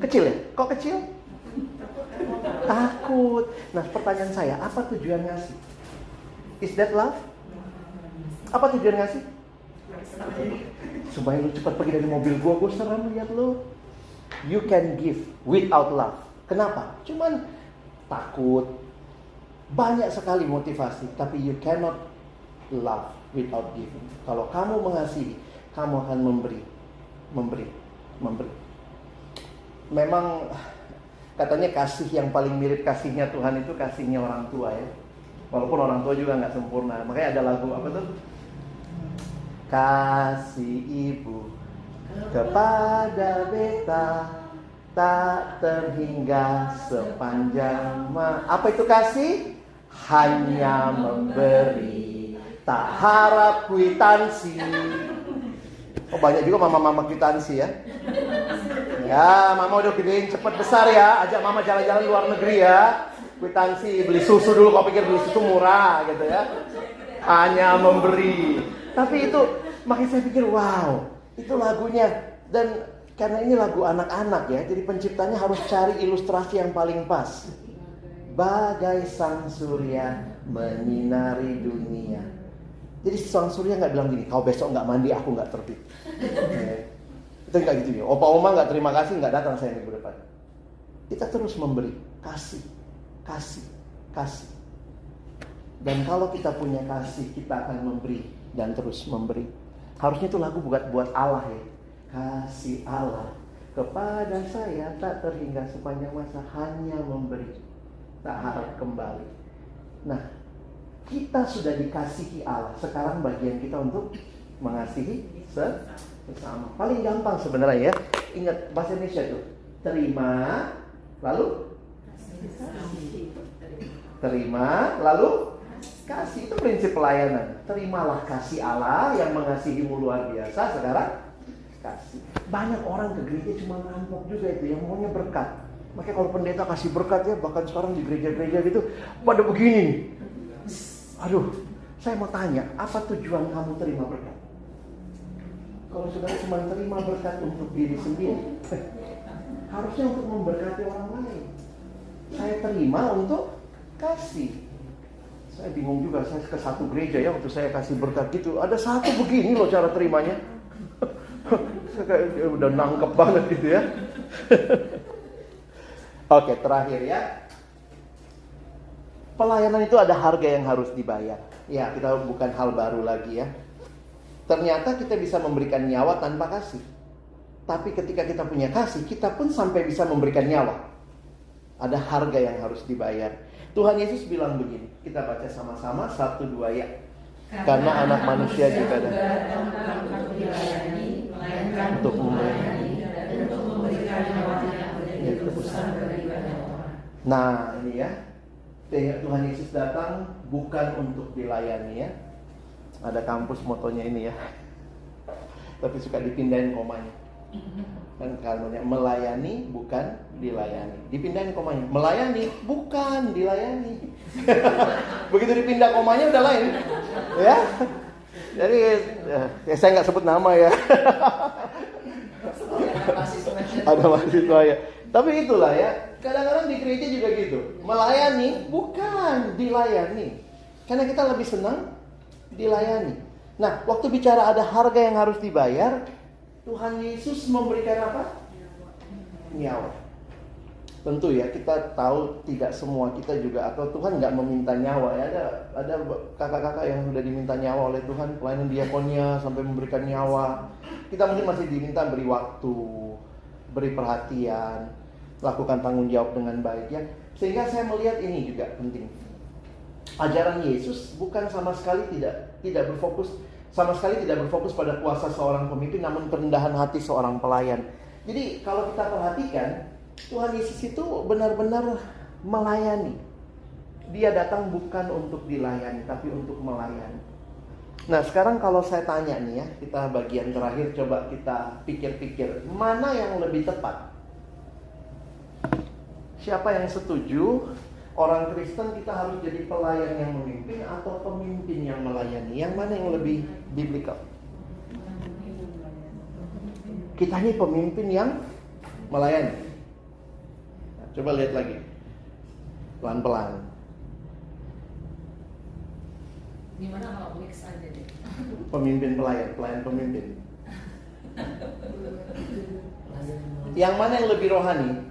Speaker 1: Kecil ya? Kok kecil? Takut. Nah pertanyaan saya, apa tujuan ngasih? Is that love? Apa tujuan ngasih? Supaya lu cepat pergi dari mobil gue seram lihat lu. You can give without love. Kenapa? Cuman takut. Banyak sekali motivasi, tapi you cannot love without giving. Kalau kamu mengasihi, kamu akan memberi. Memang katanya kasih yang paling mirip kasihnya Tuhan itu kasihnya orang tua ya. Walaupun orang tua juga nggak sempurna. Makanya ada lagu apa tuh? Kasih ibu kepada beta tak terhingga sepanjang apa itu kasih? Hanya memberi, tak harap kwitansi. Oh banyak juga mama-mama kwitansi ya. Ya mama udah gedein cepet besar ya. Ajak mama jalan-jalan luar negeri ya. Kwitansi, beli susu dulu, kau pikir beli susu murah gitu ya. Hanya memberi. Tapi itu, makanya saya pikir wow, itu lagunya. Dan karena ini lagu anak-anak ya, jadi penciptanya harus cari ilustrasi yang paling pas. Bagai sang surya menyinari dunia. Jadi sang surya nggak bilang gini, kau besok nggak mandi, aku nggak terbit. Itu nggak gitu ya. Opa oma nggak terima kasih, nggak datang saya minggu depan. Kita terus memberi, kasih. Dan kalau kita punya kasih, kita akan memberi dan terus memberi. Harusnya itu lagu buat Allah ya. Kasih Allah kepada saya tak terhingga sepanjang masa, hanya memberi, tak harap kembali. Nah, kita sudah dikasihi Allah. Sekarang bagian kita untuk mengasihi sesama. Paling gampang sebenarnya ya. Ingat bahasa Indonesia tuh. Terima, lalu terima, lalu kasih. Itu prinsip pelayanan. Terimalah kasih Allah yang mengasihimu luar biasa. Sekarang kasih. Banyak orang ke gereja cuma rampok juga itu, yang maunya berkat. Makanya kalau pendeta kasih berkat ya, bahkan sekarang di gereja-gereja gitu pada begini nih. Aduh, saya mau tanya, apa tujuan kamu terima berkat? Kalau saudara cuma terima berkat untuk diri sendiri, harusnya untuk memberkati orang lain. Saya terima untuk kasih. Saya bingung juga, saya ke satu gereja ya, waktu saya kasih berkat gitu, ada satu begini loh cara terimanya. Saya kayak udah nangkep banget gitu ya. Oke, terakhir ya. Pelayanan itu ada harga yang harus dibayar. Ya, kita bukan hal baru lagi ya. Ternyata kita bisa memberikan nyawa tanpa kasih. Tapi ketika kita punya kasih, kita pun sampai bisa memberikan nyawa. Ada harga yang harus dibayar. Tuhan Yesus bilang begini. Kita baca sama-sama 1-2 ya. Karena anak manusia juga ada untuk melayani dan untuk memberikan nyawanya menjadi tebusan bagi banyak orang. Nah ini ya, Tuhan Yesus datang bukan untuk dilayani ya. Ada kampus motonya ini ya. Tapi suka dipindahin komanya. Kan kalmanya melayani bukan dilayani. Dipindahin komanya. Melayani bukan dilayani. Begitu dipindah komanya udah lain. Ya. Jadi saya nggak sebut nama ya. Ada mahasiswa ya. Tapi itulah ya. Kadang-kadang di gereja juga gitu. Melayani bukan dilayani. Karena kita lebih senang dilayani. Nah, waktu bicara ada harga yang harus dibayar, Tuhan Yesus memberikan apa? Nyawa. Tentu ya, kita tahu tidak semua kita juga, atau Tuhan nggak meminta nyawa ya. Ada kakak-kakak yang sudah diminta nyawa oleh Tuhan, pelayanan diakonnya sampai memberikan nyawa. Kita mungkin masih diminta beri waktu, beri perhatian, lakukan tanggung jawab dengan baik ya. Sehingga saya melihat ini juga penting. Ajaran Yesus bukan sama sekali tidak berfokus pada kuasa seorang pemimpin, namun kerendahan hati seorang pelayan. Jadi kalau kita perhatikan, Tuhan Yesus itu benar-benar melayani. Dia datang bukan untuk dilayani, tapi untuk melayani. Nah sekarang kalau saya tanya nih ya, kita bagian terakhir, coba kita pikir-pikir, mana yang lebih tepat? Siapa yang setuju? Orang Kristen kita harus jadi pelayan yang memimpin atau pemimpin yang melayani? Yang mana yang lebih biblikal? Kita ini pemimpin yang melayani. Nah, coba lihat lagi, pelan-pelan.
Speaker 2: Gimana kalau mix aja deh?
Speaker 1: Pemimpin pelayan pemimpin. Yang mana yang lebih rohani?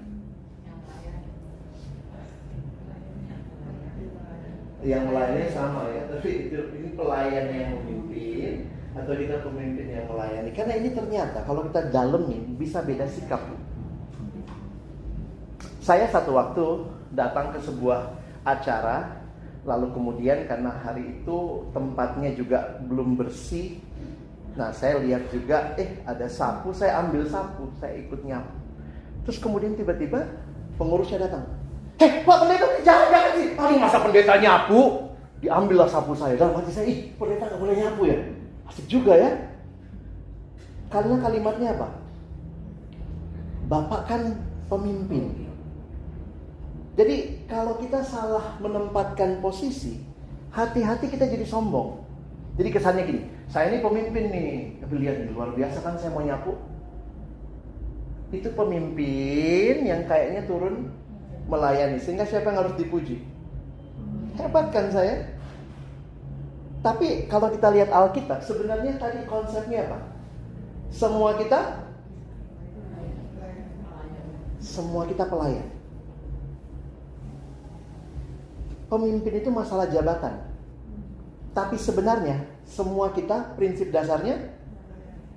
Speaker 1: Yang melayani sama ya, tapi ini pelayan yang memimpin atau kita pemimpin yang melayani. Karena ini ternyata kalau kita dalemin bisa beda sikap. Saya satu waktu datang ke sebuah acara, lalu kemudian karena hari itu tempatnya juga belum bersih. Nah, saya lihat juga, ada sapu, saya ambil sapu, saya ikut nyapu. Terus kemudian tiba-tiba pengurusnya datang. Pak pendeta, jangan sih. Paling masa pendeta nyapu? Diambillah sapu saya. Dalam hati saya, pendeta gak boleh nyapu ya? Asik juga ya. Karena kalimatnya apa? Bapak kan pemimpin. Jadi kalau kita salah menempatkan posisi, hati-hati kita jadi sombong. Jadi kesannya gini, saya ini pemimpin nih. Tapi lihat nih, luar biasa kan saya mau nyapu. Itu pemimpin yang kayaknya turun melayani. Sehingga siapa yang harus dipuji? Hebat kan saya? Tapi kalau kita lihat Alkitab, sebenarnya tadi konsepnya apa? Semua kita pelayan. Pemimpin itu masalah jabatan. Tapi sebenarnya semua kita prinsip dasarnya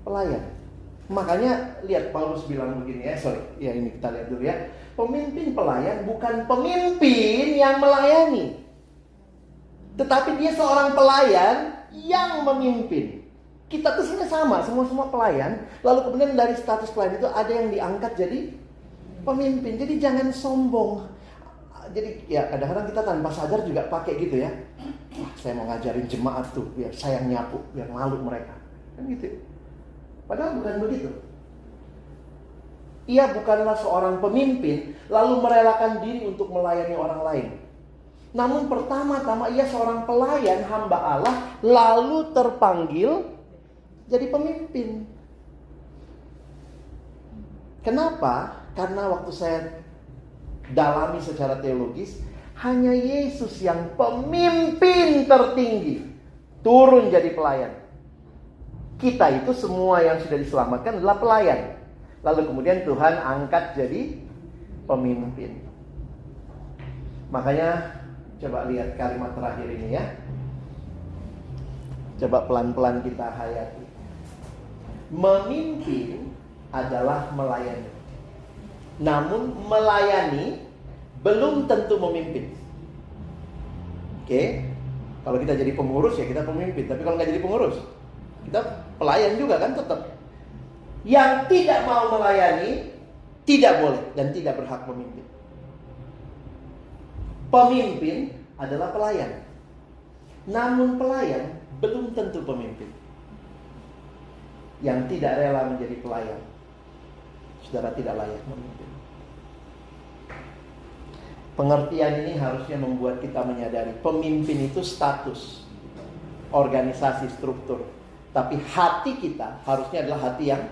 Speaker 1: pelayan. Makanya lihat Paulus bilang begini ini kita lihat dulu ya. Pemimpin pelayan bukan pemimpin yang melayani, tetapi dia seorang pelayan yang memimpin. Kita tuh sebenarnya sama, semua pelayan. Lalu kemudian dari status pelayan itu ada yang diangkat jadi pemimpin. Jadi jangan sombong. Jadi ya kadang-kadang kita tanpa sadar juga pakai gitu ya. Wah, saya mau ngajarin jemaat tuh biar saya nyapu, biar malu mereka. Kan gitu. Padahal bukan begitu. Ia bukanlah seorang pemimpin lalu merelakan diri untuk melayani orang lain. Namun pertama-tama ia seorang pelayan hamba Allah lalu terpanggil jadi pemimpin. Kenapa? Karena waktu saya dalami secara teologis, hanya Yesus yang pemimpin tertinggi turun jadi pelayan. Kita itu semua yang sudah diselamatkan adalah pelayan. Lalu kemudian Tuhan angkat jadi pemimpin. Makanya coba lihat kalimat terakhir ini ya. Coba pelan-pelan kita hayati. Memimpin adalah melayani. Namun melayani belum tentu memimpin. Oke? Kalau kita jadi pengurus ya kita pemimpin. Tapi kalau nggak jadi pengurus, kita pelayan juga kan tetap. Yang tidak mau melayani tidak boleh dan tidak berhak memimpin. Pemimpin adalah pelayan. Namun pelayan belum tentu pemimpin. Yang tidak rela menjadi pelayan, saudara tidak layak memimpin. Pengertian ini harusnya membuat kita menyadari pemimpin itu status, organisasi, struktur. Tapi hati kita harusnya adalah hati yang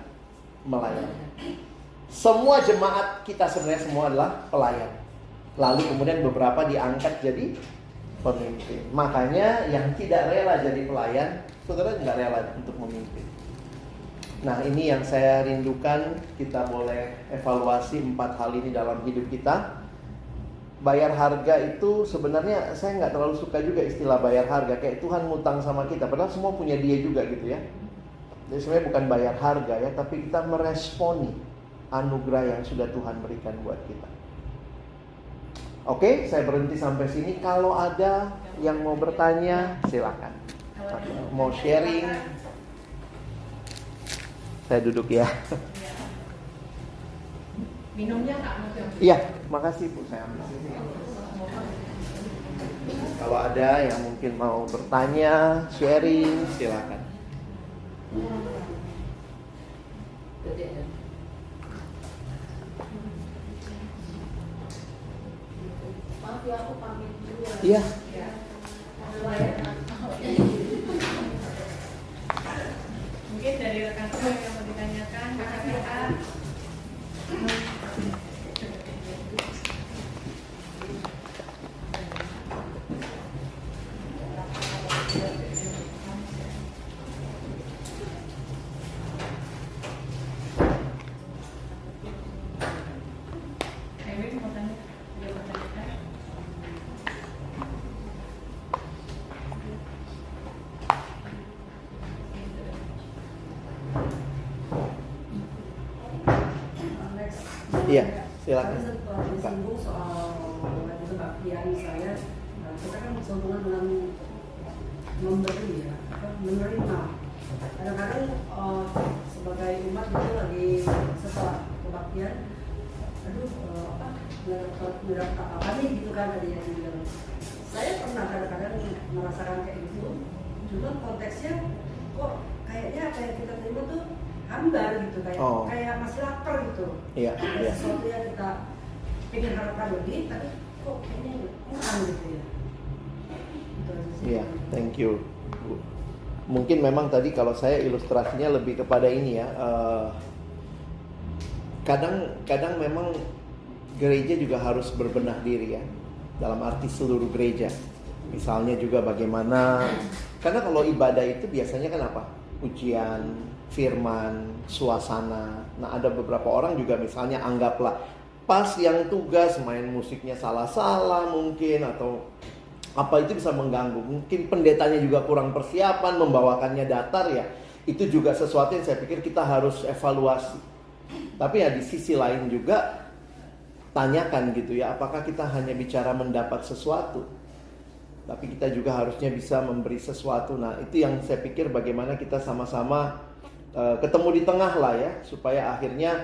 Speaker 1: melayani. Semua jemaat kita sebenarnya semua adalah pelayan. Lalu kemudian beberapa diangkat jadi pemimpin. Makanya yang tidak rela jadi pelayan, saudara nggak rela untuk memimpin. Nah, ini yang saya rindukan, kita boleh evaluasi 4 hal ini dalam hidup kita. Bayar harga itu sebenarnya saya nggak terlalu suka juga istilah bayar harga. Kayak Tuhan ngutang sama kita, padahal semua punya dia juga gitu ya. Jadi sebenarnya bukan bayar harga ya, tapi kita meresponi anugerah yang sudah Tuhan berikan buat kita. Oke, saya berhenti sampai sini. Kalau ada yang mau bertanya, silakan. Mau sharing, saya duduk ya.
Speaker 2: Minumnya Kak?
Speaker 1: Iya, makasih Bu, saya ambil. Kalau ada yang mungkin mau bertanya, sharing, silakan.
Speaker 2: Maaf ya, aku pamit dulu ya.
Speaker 1: Iya.
Speaker 2: Mungkin dari rekan-rekan yang mau ditanyakan, kakak-kakak.
Speaker 1: Iya, silakan.
Speaker 3: Tadi sempat disinggung soal kebaktian misalnya, kita kan sehubungan dengan memberi ya, menerima. Kadang-kadang sebagai umat itu lagi setelah kebaktian, mendapat apa nih gitu kan tadi yang dibilang. Saya pernah kadang-kadang merasakan kayak gitu, cuma konteksnya kok kayaknya apa yang kita terima tuh hambar gitu, kayak masih lapar gitu.
Speaker 1: Iya.
Speaker 3: Ada sesuatu yang kita pengen harapkan lebih, tapi kok kayaknya kurang gitu ya. Gitu aja sih.
Speaker 1: Iya, thank you, Bu. Mungkin memang tadi kalau saya ilustrasinya lebih kepada ini ya. Kadang memang gereja juga harus berbenah diri ya, dalam arti seluruh gereja. Misalnya juga bagaimana, karena kalau ibadah itu biasanya kan apa? Ujian, firman, suasana. Nah ada beberapa orang juga misalnya anggaplah pas yang tugas main musiknya salah-salah mungkin, atau apa itu bisa mengganggu. Mungkin pendetanya juga kurang persiapan, membawakannya datar ya. Itu juga sesuatu yang saya pikir kita harus evaluasi. Tapi ya di sisi lain juga tanyakan gitu ya, apakah kita hanya bicara mendapat sesuatu, tapi kita juga harusnya bisa memberi sesuatu. Nah itu yang saya pikir bagaimana kita sama-sama ketemu di tengah lah ya, supaya akhirnya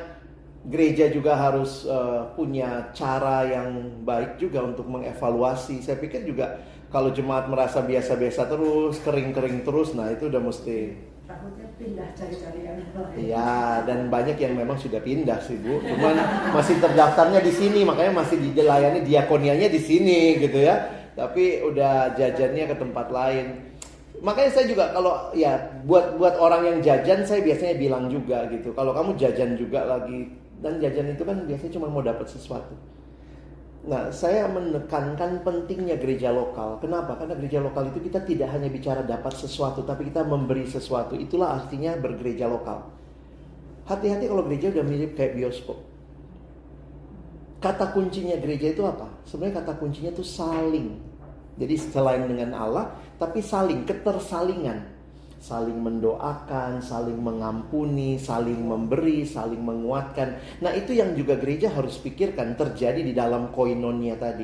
Speaker 1: gereja juga harus punya cara yang baik juga untuk mengevaluasi. Saya pikir juga kalau jemaat merasa biasa-biasa terus, kering-kering terus, nah itu udah mesti
Speaker 3: Takutnya pindah cari-cari yang lain.
Speaker 1: iya, dan banyak yang memang sudah pindah sih Bu. Cuman masih terdaftarnya di sini, makanya masih dilayani diakonianya di sini gitu ya. Tapi udah jajannya ke tempat lain. Makanya saya juga kalau ya buat orang yang jajan, saya biasanya bilang juga gitu. Kalau kamu jajan juga lagi, dan jajan itu kan biasanya cuma mau dapat sesuatu. Nah, saya menekankan pentingnya gereja lokal. Kenapa? Karena gereja lokal itu kita tidak hanya bicara dapat sesuatu, tapi kita memberi sesuatu. Itulah artinya bergereja lokal. Hati-hati kalau gereja udah mirip kayak bioskop. Kata kuncinya gereja itu apa? Sebenarnya kata kuncinya itu saling. Jadi selain dengan Allah, tapi saling, ketersalingan. Saling mendoakan, saling mengampuni, saling memberi, saling menguatkan. Nah itu yang juga gereja harus pikirkan terjadi di dalam koinonia tadi.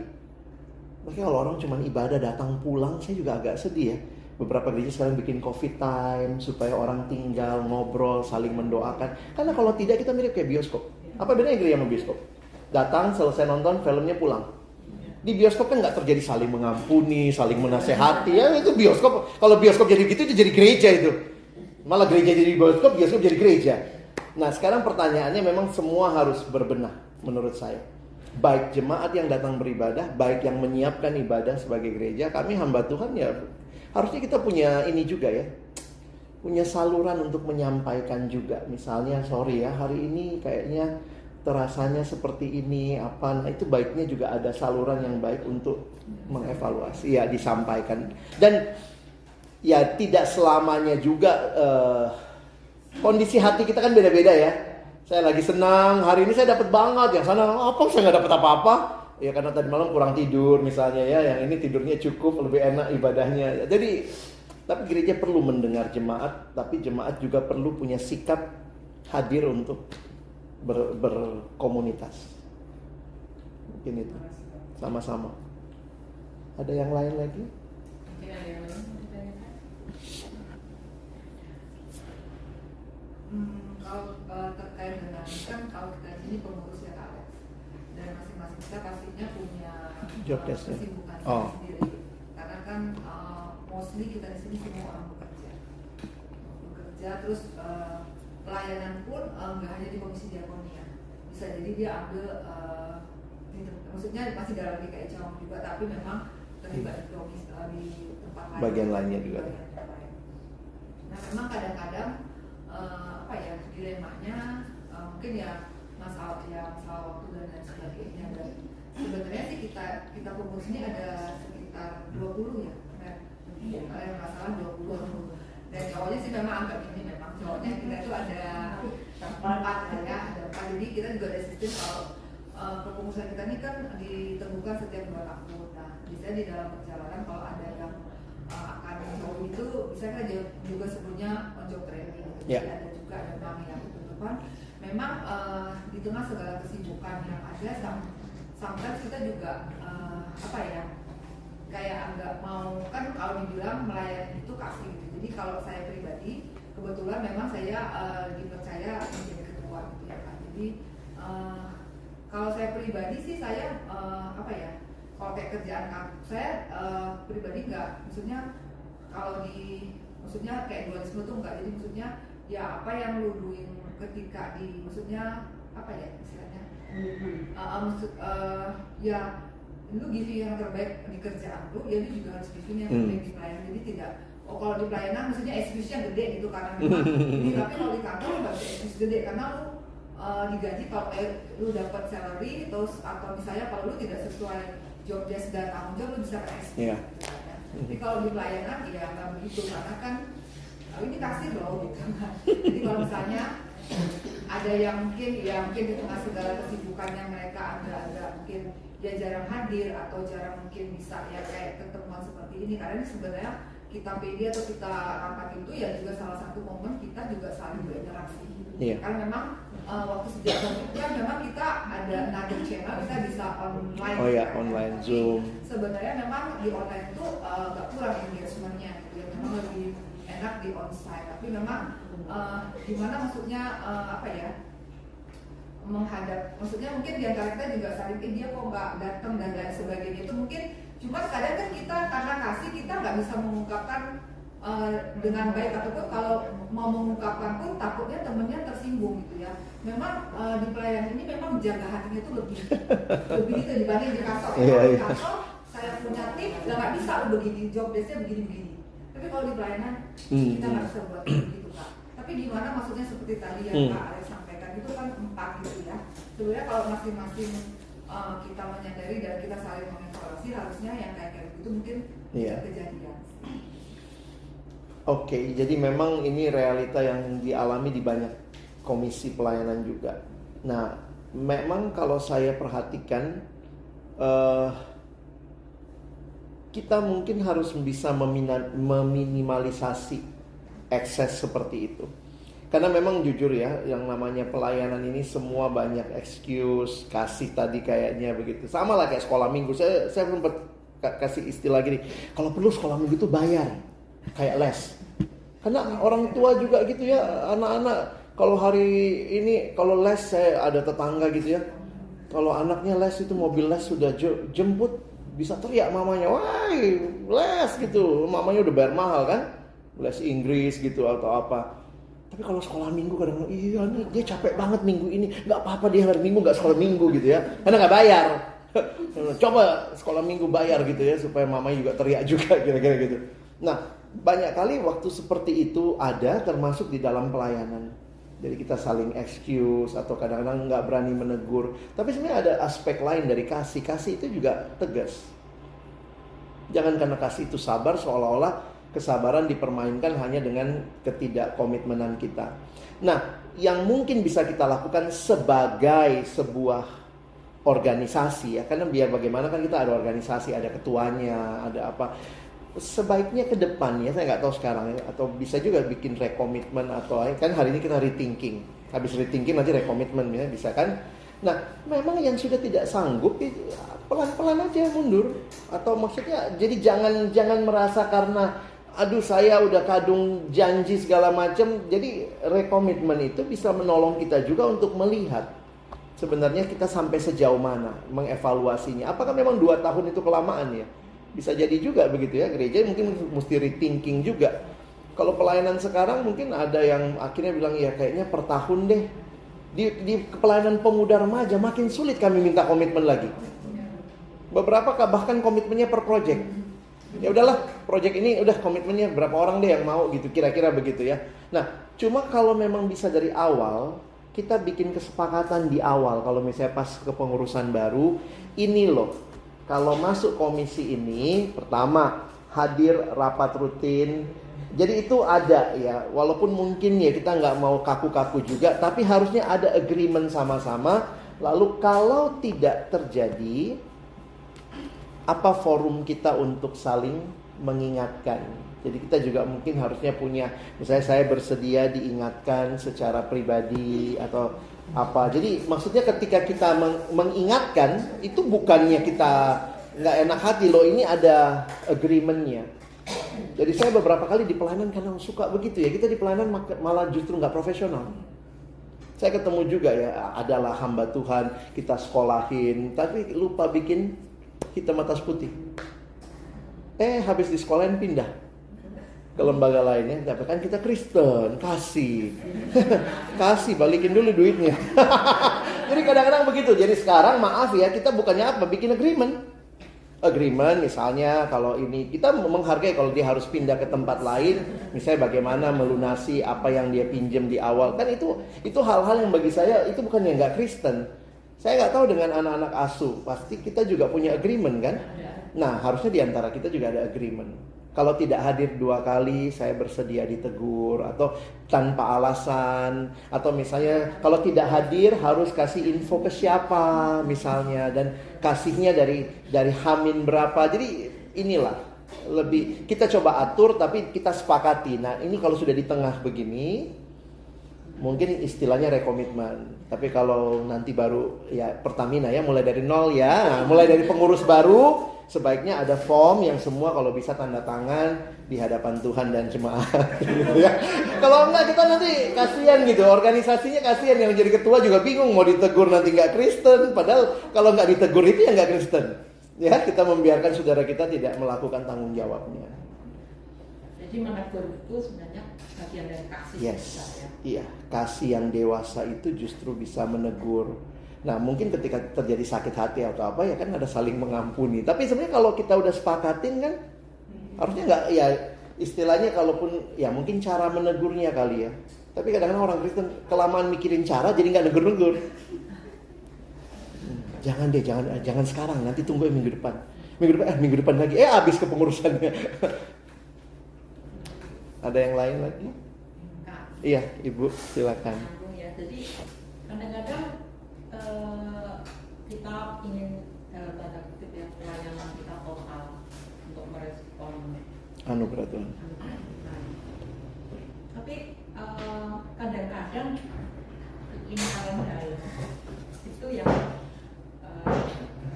Speaker 1: Makanya kalau orang cuma ibadah datang pulang, saya juga agak sedih ya. Beberapa gereja sekarang bikin coffee time supaya orang tinggal, ngobrol, saling mendoakan. Karena kalau tidak kita mirip kayak bioskop. Apa bedanya gereja sama bioskop? Datang, selesai nonton, filmnya pulang. Di bioskop kan nggak terjadi saling mengampuni, saling menasehati. Ya itu bioskop. Kalau bioskop jadi gitu itu jadi gereja itu. Malah gereja jadi bioskop jadi gereja. Nah sekarang pertanyaannya memang semua harus berbenah menurut saya. Baik jemaat yang datang beribadah, baik yang menyiapkan ibadah sebagai gereja. Kami hamba Tuhan ya harusnya kita punya ini juga ya. Punya saluran untuk menyampaikan juga. Misalnya sorry ya hari ini kayaknya terasanya seperti ini apa, nah itu baiknya juga ada saluran yang baik untuk mengevaluasi ya, disampaikan. Dan ya tidak selamanya juga kondisi hati kita kan beda-beda ya. Saya lagi senang hari ini saya dapat banget, yang sana apa saya nggak dapat apa-apa ya karena tadi malam kurang tidur misalnya ya, yang ini tidurnya cukup lebih enak ibadahnya. Jadi tapi gereja perlu mendengar jemaat, tapi jemaat juga perlu punya sikap hadir untuk berkomunitas. Mungkin itu sama-sama. Ada yang lain lagi?
Speaker 2: Mungkin ada yang lain ditanyakan?
Speaker 4: Kalau terkait dengan kan kalau kita ini pengurusnya Alex dan masing-masing kita pastinya punya
Speaker 1: job desk-nya.
Speaker 4: kesibukan
Speaker 1: Oh.
Speaker 4: sendiri. Karena kan mostly kita di sini semua orang bekerja terus pelayanan pun nggak hanya di komisi diakonia, bisa jadi dia ambil maksudnya masih dalam GKI Cawang juga, tapi memang terlibat di komisi di tempat lain.
Speaker 1: Bagian lainnya juga.
Speaker 4: Nah memang kadang-kadang apa ya dilemanya mungkin ya masalah waktu dan lain sebagainya. Dan sebenarnya sih kita pengurus ini ada sekitar 20 ya, kalau masalah 20. Dan cowoknya sih memang anggap ini memang cowoknya kita itu ada 4 ya, ada 4. Jadi kita juga ada sistem kalau kepengurusan kita ini kan ditentukan setiap 2 tahun. Nah, biasanya di dalam perjalanan kalau ada yang akan jauh itu, bisa kan juga sebutnya on job training. Jadi ada juga memang yang ketentukan memang di tengah segala kesibukan yang ada, sometimes kita juga kayak agak mau, kan kalau dibilang melayani itu kasih gitu. Jadi kalau saya pribadi kebetulan memang saya dipercaya menjadi ketua gitu ya Kak. Jadi kalau saya pribadi sih saya kalau kayak kerjaan saya pribadi nggak, maksudnya kalau maksudnya kayak dualisme tuh nggak, jadi maksudnya ya apa yang lu doing ketika maksudnya apa ya istilahnya ya lu giving yang terbaik di kerjaan lu, ya lu juga harus giving yang terbaik di pelayanan. Jadi tidak kalau di pelayanan maksudnya excuse-nya gede gitu karena memang ini, tapi kalau di kantor lu nggak bisa excuse gede karena lu digaji kalau lu dapat salary terus, atau misalnya kalau lu tidak sesuai job desk dan tanggung jawab lu bisa excuse gitu kan. Tapi kalau di pelayanan ya nggak begitu, karena kan ini kasih loh gitu kan. Jadi kalau misalnya ada yang mungkin di tengah segala kesibukannya mereka ada mungkin dia jarang hadir atau jarang mungkin bisa ya kayak ketemuan seperti ini, karena ini sebenarnya kita PD atau kita rapat itu ya juga salah satu momen kita juga saling berinteraksi. Karena memang waktu sejak itu kan memang kita ada another channel, kita bisa online.
Speaker 1: Online Zoom.
Speaker 4: Sebenarnya memang di online itu gak kurang engagementnya gitu ya, memang lebih enak di onsite. Tapi memang gimana maksudnya menghadap, maksudnya mungkin di antara kita juga saling dia kok nggak datang dan lain sebagainya itu mungkin, cuma kadang kan kita karena kasih kita nggak bisa mengungkapkan dengan baik, ataupun kalau mau mengungkapkan pun takutnya temennya tersinggung gitu ya. Memang di pelayanan ini memang jaga hatinya itu lebih itu dibanding di kantor. Kalau di kantor saya punya tim nggak bisa begini, job desk-nya begini. Tapi kalau di pelayanan kita nggak bisa buat begitu Kak. Tapi gimana maksudnya seperti tadi yang Kak Alex sampaikan itu kan 4 gitu ya. Sebenarnya kalau masing-masing kita menyadari dan kita saling mengevaluasi, harusnya yang kayak gitu mungkin kejadian.
Speaker 1: Oke, jadi memang ini realita yang dialami di banyak komisi pelayanan juga. Nah, memang kalau saya perhatikan kita mungkin harus bisa meminimalisasi ekses seperti itu. Karena memang jujur ya, yang namanya pelayanan ini semua banyak excuse, kasih tadi kayaknya begitu. Sama lah kayak sekolah minggu. Saya sempat kasih istilah gini, kalau perlu sekolah minggu itu bayar, kayak les. Karena orang tua juga gitu ya, anak-anak kalau hari ini kalau les, saya ada tetangga gitu ya, kalau anaknya les itu mobil les sudah jemput, bisa teriak mamanya, wah les gitu, mamanya udah bayar mahal kan, les Inggris gitu atau apa. Tapi kalau sekolah minggu kadang-kadang, iya nih dia capek banget minggu ini, nggak apa-apa dia hari minggu nggak sekolah minggu gitu ya, karena nggak bayar. Coba sekolah minggu bayar gitu ya, supaya mamanya juga teriak juga kira-kira gitu. Nah, banyak kali waktu seperti itu ada, termasuk di dalam pelayanan. Jadi kita saling excuse atau kadang-kadang nggak berani menegur. Tapi sebenarnya ada aspek lain dari kasih. Kasih itu juga tegas. Jangan karena kasih itu sabar, seolah-olah kesabaran dipermainkan hanya dengan ketidakkomitmenan kita. Nah, yang mungkin bisa kita lakukan sebagai sebuah organisasi ya, karena biar bagaimana kan kita ada organisasi, ada ketuanya, ada apa. Sebaiknya ke depan ya, saya nggak tahu sekarang ya, atau bisa juga bikin rekomitmen atau kan hari ini kita rethinking. Habis rethinking nanti rekomitmen ya, bisa kan? Nah, memang yang sudah tidak sanggup pelan-pelan aja mundur, atau maksudnya jadi jangan merasa karena aduh saya udah kadung janji segala macam. Jadi rekomitmen itu bisa menolong kita juga untuk melihat sebenarnya kita sampai sejauh mana mengevaluasinya. Apakah memang 2 tahun itu kelamaan ya? Bisa jadi juga begitu ya, gereja mungkin mesti rethinking juga. Kalau pelayanan sekarang mungkin ada yang akhirnya bilang ya kayaknya per tahun deh. Di pelayanan pemuda remaja makin sulit kami minta komitmen lagi. Beberapa bahkan komitmennya per project. Ya udahlah, project ini udah komitmennya berapa orang deh yang mau gitu, kira-kira begitu ya. Nah, cuma kalau memang bisa dari awal, kita bikin kesepakatan di awal. Kalau misalnya pas kepengurusan baru, ini loh. Kalau masuk komisi ini, pertama hadir rapat rutin. Jadi itu ada ya, walaupun mungkin ya kita nggak mau kaku-kaku juga, tapi harusnya ada agreement sama-sama. Lalu kalau tidak terjadi, apa forum kita untuk saling mengingatkan. Jadi kita juga mungkin harusnya punya, misalnya saya bersedia diingatkan secara pribadi, atau apa. Jadi maksudnya ketika kita mengingatkan, itu bukannya kita nggak enak hati loh, ini ada agreement-nya. Jadi saya beberapa kali di pelayanan karena suka begitu ya, kita di pelayanan malah justru nggak profesional. Saya ketemu juga ya, adalah hamba Tuhan, kita sekolahin, tapi lupa bikin hitam atas putih. Habis di sekolahin pindah ke lembaga lainnya, tapi kan kita Kristen, kasih kasih, balikin dulu duitnya. Jadi kadang-kadang begitu. Jadi sekarang maaf ya, kita bukannya apa, bikin agreement misalnya kalau ini kita menghargai kalau dia harus pindah ke tempat lain, misalnya bagaimana melunasi apa yang dia pinjam di awal, kan itu hal-hal yang bagi saya itu bukan yang nggak Kristen. Saya nggak tahu dengan anak-anak asuh, pasti kita juga punya agreement kan. Nah harusnya diantara kita juga ada agreement. Kalau tidak hadir 2 kali, saya bersedia ditegur atau tanpa alasan, atau misalnya kalau tidak hadir harus kasih info ke siapa misalnya, dan kasihnya dari Hamin berapa. Jadi inilah lebih kita coba atur, tapi kita sepakati. Nah ini kalau sudah di tengah begini, mungkin istilahnya rekomitmen. Tapi kalau nanti baru ya Pertamina ya, mulai dari nol ya, mulai dari pengurus baru, sebaiknya ada form yang semua kalau bisa tanda tangan di hadapan Tuhan dan jemaat gitu ya. Kalau enggak kita nanti kasihan gitu, organisasinya kasihan, yang jadi ketua juga bingung mau ditegur nanti nggak Kristen, padahal kalau nggak ditegur itu ya nggak Kristen. Ya, kita membiarkan saudara kita tidak melakukan tanggung jawabnya.
Speaker 2: Jadi menegur itu sebenarnya bagian dari kasih.
Speaker 1: Yes.
Speaker 2: Ya.
Speaker 1: Iya, kasih yang dewasa itu justru bisa menegur. Nah mungkin ketika terjadi sakit hati atau apa ya kan ada saling mengampuni. Tapi sebenarnya kalau kita udah sepakatin kan harusnya nggak ya, istilahnya kalaupun ya mungkin cara menegurnya kali ya. Tapi kadang-kadang orang Kristen kelamaan mikirin cara jadi nggak negur-negur. Jangan deh, jangan sekarang, nanti tunggu minggu depan. Minggu depan lagi, habis kepengurusannya. Ada yang lain lagi? Iya, Ibu silakan.
Speaker 2: Ya, jadi kadang-kadang kita ingin dalam tanda kutip ya, pelayanan kita total untuk merespon
Speaker 1: Anugerah Tuhan.
Speaker 2: Tapi kadang-kadang lingkaran dalam itu yang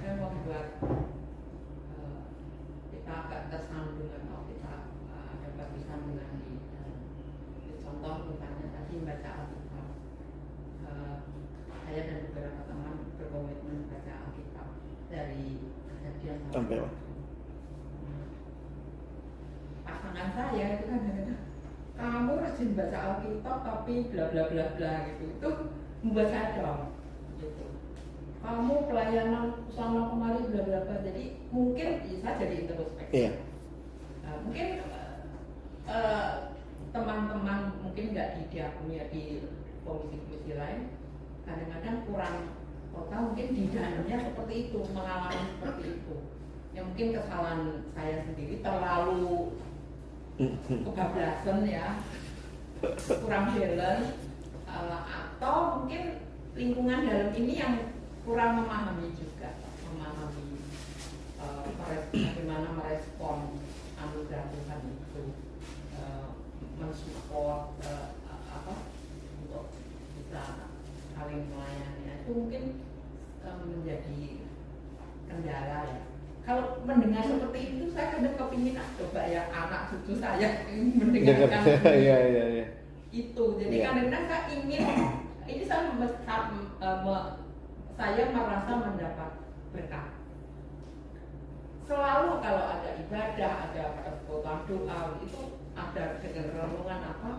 Speaker 2: membuat kita agak tersandung atau kita ada batu-sandungan di contoh misalnya tadi membaca Alkitab. Saya dan beberapa teman berkomitmen baca Alkitab dari Kejadian
Speaker 1: sampai
Speaker 2: pasangan saya itu kan kamu rajin baca Alkitab tapi bla bla bla bla gitu, itu membuat saya down gitu. Kamu pelayanan sama kemari bla bla bla, jadi mungkin bisa jadi introspeksi.
Speaker 1: Iya.
Speaker 2: Mungkin teman-teman mungkin nggak diakui ya di komisi-komisi lain, kadang-kadang kurang total, mungkin di dalamnya seperti itu, mengalami seperti itu. Ya mungkin kesalahan saya sendiri terlalu kebablasan ya, kurang balance, atau mungkin lingkungan dalam ini yang kurang memahami juga, bagaimana merespon anugerah Tuhan itu, mensupport untuk bisa saling melayani. Itu mungkin menjadi kendala ya. Kalau mendengar seperti itu, saya kadang kepingin coba ya anak cucu saya mendengarkan
Speaker 1: Iya.
Speaker 2: itu. Jadi kadang-kadang saya ingin, ini saya merasa mendapat berkat. Selalu kalau ada ibadah, ada persekutuan doa, itu ada renungan apa,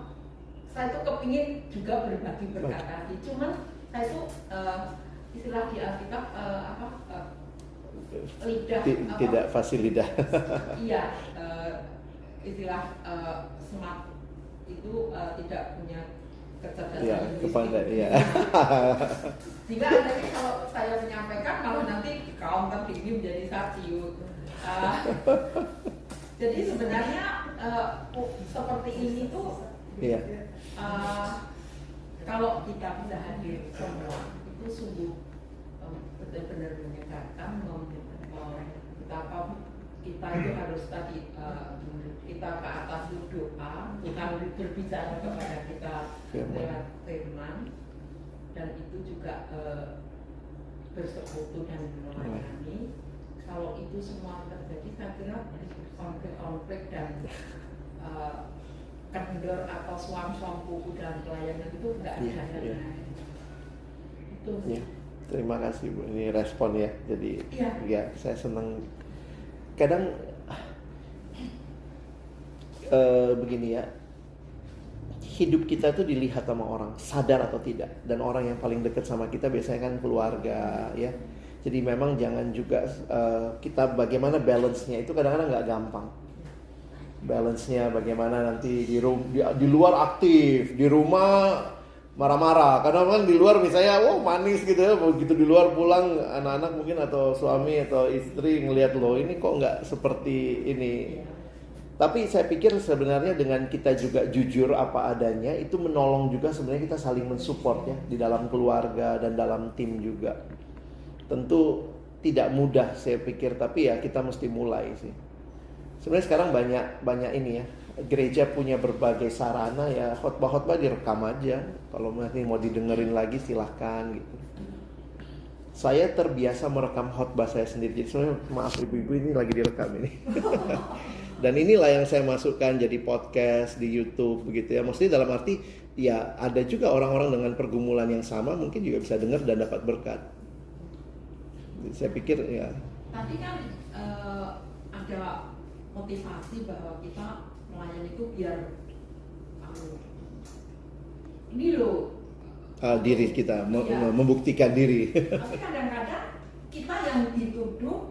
Speaker 2: saya tuh kepingin juga berbagi berkat tadi. Cuman saya tuh istilah di Alkitab lidah
Speaker 1: tidak fasih lidah.
Speaker 2: Iya, istilah smart itu tidak punya kecerdasan
Speaker 1: Iya, kepada iya.
Speaker 2: Sehingga akhirnya kalau saya menyampaikan malah nanti counter ini menjadi saciut. Jadi sebenarnya seperti ini tuh
Speaker 1: Iya.
Speaker 2: kalau kita bisa hadir semua itu sungguh benar-benar menyegarkan, betapa kita itu harus tadi kita ke atas doa, Tuhan berbicara kepada kita lewat firman, dan itu juga bersekutu dan melayani. Kalau itu semua terjadi, saya kira konflik-konflik dan kendor atau suam-suam kuku dalam pelayanan itu nggak ada. Itu.
Speaker 1: Ya. Terima kasih Bu, ini respon ya. Jadi ya saya senang. Kadang begini ya, hidup kita tuh dilihat sama orang, sadar atau tidak. Dan orang yang paling dekat sama kita biasanya kan keluarga ya. Jadi memang jangan juga kita bagaimana balance-nya itu kadang-kadang nggak gampang. Balance-nya bagaimana nanti di luar aktif, di rumah marah-marah. Karena kan di luar misalnya, manis gitu ya, begitu di luar pulang anak-anak mungkin atau suami atau istri ngelihat lo ini kok nggak seperti ini. Tapi saya pikir sebenarnya dengan kita juga jujur apa adanya itu menolong juga sebenarnya kita saling mensupport ya di dalam keluarga dan dalam tim juga. Tentu tidak mudah saya pikir, tapi ya kita mesti mulai sih. Sebenarnya sekarang banyak ini ya. Gereja punya berbagai sarana ya, khotbah-khotbah direkam aja. Kalau nanti mau didengerin lagi silahkan gitu. Saya terbiasa merekam khotbah saya sendiri. Jadi sebenarnya maaf ibu-ibu ini lagi direkam ini. Dan inilah yang saya masukkan jadi podcast di YouTube begitu ya. Maksudnya dalam arti ya ada juga orang-orang dengan pergumulan yang sama mungkin juga bisa dengar dan dapat berkat. Jadi saya pikir ya.
Speaker 2: Tapi kan ada motivasi bahwa kita melayani itu biar ini loh
Speaker 1: diri kita membuktikan diri.
Speaker 2: Tapi kadang-kadang kita yang dituduh,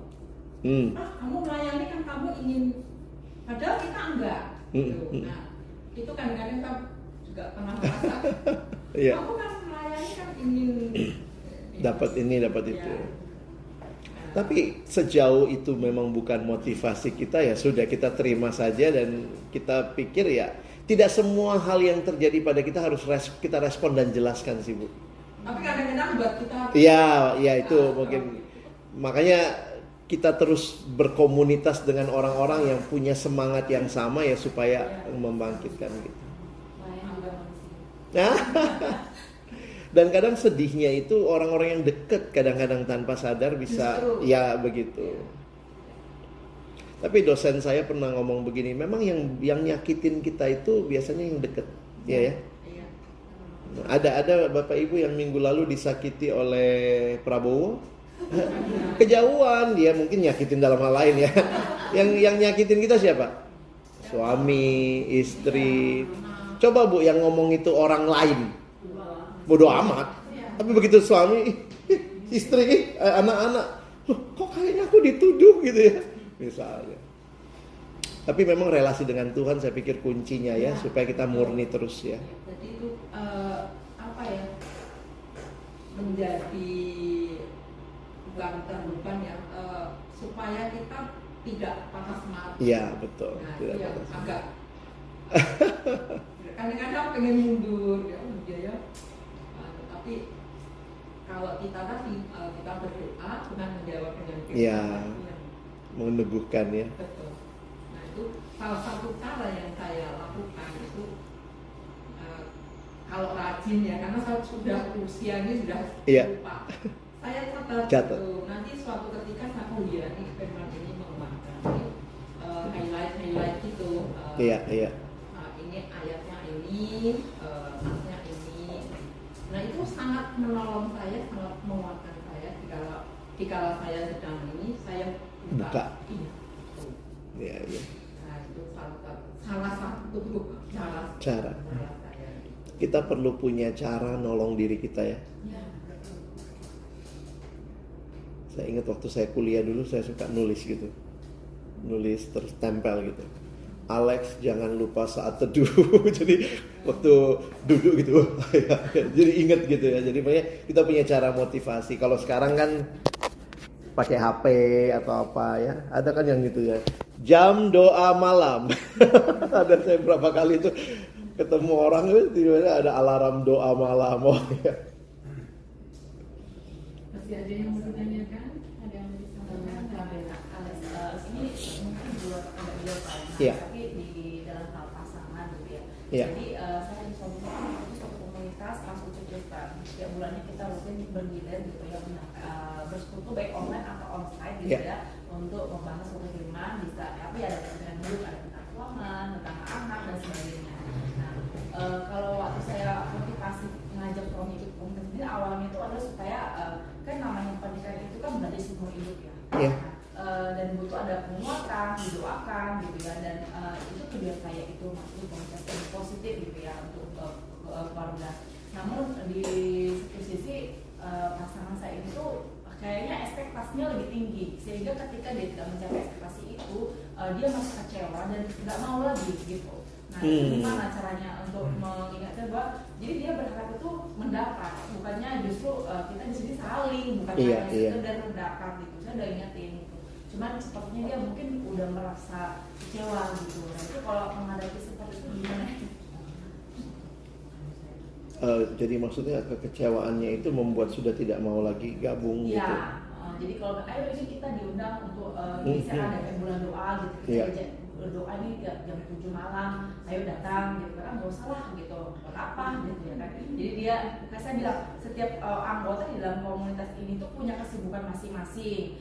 Speaker 2: kamu melayani kan kamu ingin, padahal kita enggak. Gitu. Nah, itu kadang-kadang kita juga pernah merasa, kamu kan melayani kan ingin
Speaker 1: dapat ini dapat itu. Tapi sejauh itu memang bukan motivasi kita ya sudah kita terima saja dan kita pikir ya tidak semua hal yang terjadi pada kita harus kita respon dan jelaskan sih Bu.
Speaker 2: Tapi kadang-kadang buat kita.
Speaker 1: Iya itu mungkin makanya kita terus berkomunitas dengan orang-orang yang punya semangat yang sama ya supaya membangkitkan gitu. Dan kadang sedihnya itu orang-orang yang dekat kadang-kadang tanpa sadar bisa ya begitu. Tapi dosen saya pernah ngomong begini, memang yang nyakitin kita itu biasanya yang dekat, ya. Ada Bapak Ibu yang minggu lalu disakiti oleh Prabowo. Kejauhan dia mungkin nyakitin dalam hal lain ya. Yang nyakitin kita siapa? Suami, istri. Coba Bu yang ngomong itu orang lain. Bodoh amat. Tapi begitu suami, istri, anak-anak, loh, kok kayaknya aku dituduh gitu ya, misalnya. Tapi memang relasi dengan Tuhan saya pikir kuncinya ya supaya kita murni terus ya.
Speaker 2: Jadi itu menjadi beban ya, supaya kita tidak patah semangat.
Speaker 1: Iya betul.
Speaker 2: Nah,
Speaker 1: tidak
Speaker 2: yang
Speaker 1: patah
Speaker 2: agak kadang-kadang pengen mundur ya. Tapi kalau kita tadi kita berdoa Tuhan menjawab dengan
Speaker 1: firman, meneguhkan ya.
Speaker 2: Betul. Nah itu salah satu cara yang saya lakukan itu kalau rajin ya karena saya sudah usianya sudah lupa. Saya catat. Nanti suatu ketika saya ini firman ini mengembangkan highlight gitu.
Speaker 1: Iya.
Speaker 2: Ini ayatnya ini, nasnya ini. Nah itu sangat menolong saya, sangat menguatkan saya dikala saya sedang ini saya buka.
Speaker 1: Iya.
Speaker 2: Nah itu salah satu cara. Saya.
Speaker 1: Kita perlu punya cara nolong diri kita ya. Saya ingat waktu saya kuliah dulu saya suka nulis gitu. Nulis terus tempel gitu. Alex jangan lupa saat teduh. Jadi waktu duduk gitu jadi inget gitu ya. Jadi kita punya cara motivasi. Kalau sekarang kan pakai HP atau apa ya. Ada kan yang gitu ya. Jam doa malam. Ada saya berapa kali itu ketemu orang itu tiba-tiba ada alarm doa malam.
Speaker 2: Masih ada yang mau ditanyakan? Ada yang mau disampaikan?
Speaker 5: Ini mungkin buat Mbak Pak. Tapi di dalam hal pasangan gitu ya. Jadi saya di suatu komunitas langsung cerita kan. Setiap bulannya kita rutin bergilir gitu ya, bersekutu baik online atau onsite gitu ya, untuk membahas suku firman. Bisa tapi ada tentang hidup, ada tentang keuangan, tentang anak dan sebagainya. Nah, kalau waktu saya motivasi ngajak suami ikut komunitas ini, awalnya itu adalah supaya kan namanya pernikahan itu kan berarti seumur hidup ya. Dan butuh ada penguatan, didoakan gitu ya, dan itu tujuan saya itu masuk komunitas yang positif gitu ya untuk keluarga. Namun di satu sisi pasangan saya itu kayaknya ekspektasinya lebih tinggi, sehingga ketika dia tidak mencapai ekspektasi itu dia masih kecewa dan tidak mau lagi gitu. Nah, gimana caranya untuk mengingatkan bahwa jadi dia berharap itu mendapat, bukannya justru kita di sini saling, bukan hanya sekedar mendapat gitu. Saya udah ingetin gitu. Cuman sepertinya dia mungkin udah merasa kecewa gitu. Nah, itu kalau menghadapi seperti itu gimana?
Speaker 1: Jadi maksudnya kekecewaannya itu membuat sudah tidak mau lagi gabung gitu.
Speaker 5: Ya, jadi kalau ayo ini kita diundang untuk bisa ada bulan doa gitu. Kita berdoa ini jam 7 malam, ayo datang gitu kan, nggak usah lah gitu, buat apa gitu ya kan. Jadi dia, saya bilang setiap anggota di dalam komunitas ini tuh punya kesibukan masing-masing.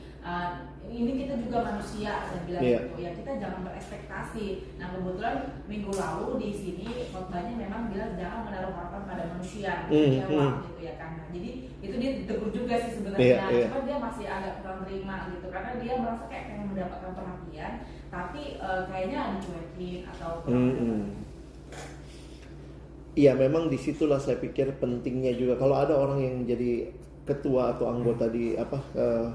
Speaker 5: Ini kita juga manusia, saya bilang gitu ya, kita jangan berekspektasi. Nah kebetulan minggu lalu di sini khotbahnya memang bilang jangan menaruh harapan pada manusia, kecewa gitu ya kan. Nah, jadi itu dia ditegur juga sih sebenarnya, cuma dia masih agak kurang terima gitu karena dia merasa kayak pengen mendapatkan perhatian, tapi kayaknya dicuekin atau
Speaker 1: Iya, memang disitulah saya pikir pentingnya juga kalau ada orang yang jadi ketua atau anggota di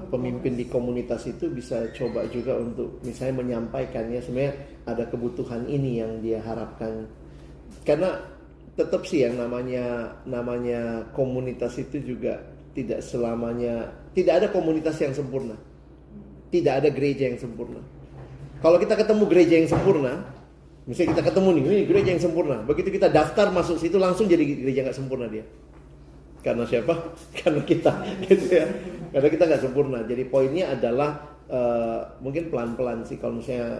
Speaker 1: pemimpin di komunitas itu bisa coba juga untuk misalnya menyampaikan ya sebenarnya ada kebutuhan ini yang dia harapkan, karena tetap sih yang namanya komunitas itu juga tidak selamanya, tidak ada komunitas yang sempurna, tidak ada gereja yang sempurna. Kalau kita ketemu gereja yang sempurna, misalnya kita ketemu nih, ini gereja yang sempurna, begitu kita daftar masuk situ langsung jadi gereja nggak sempurna dia. Karena siapa? Karena kita, gitu ya. Karena kita nggak sempurna. Jadi poinnya adalah mungkin pelan-pelan sih kalau misalnya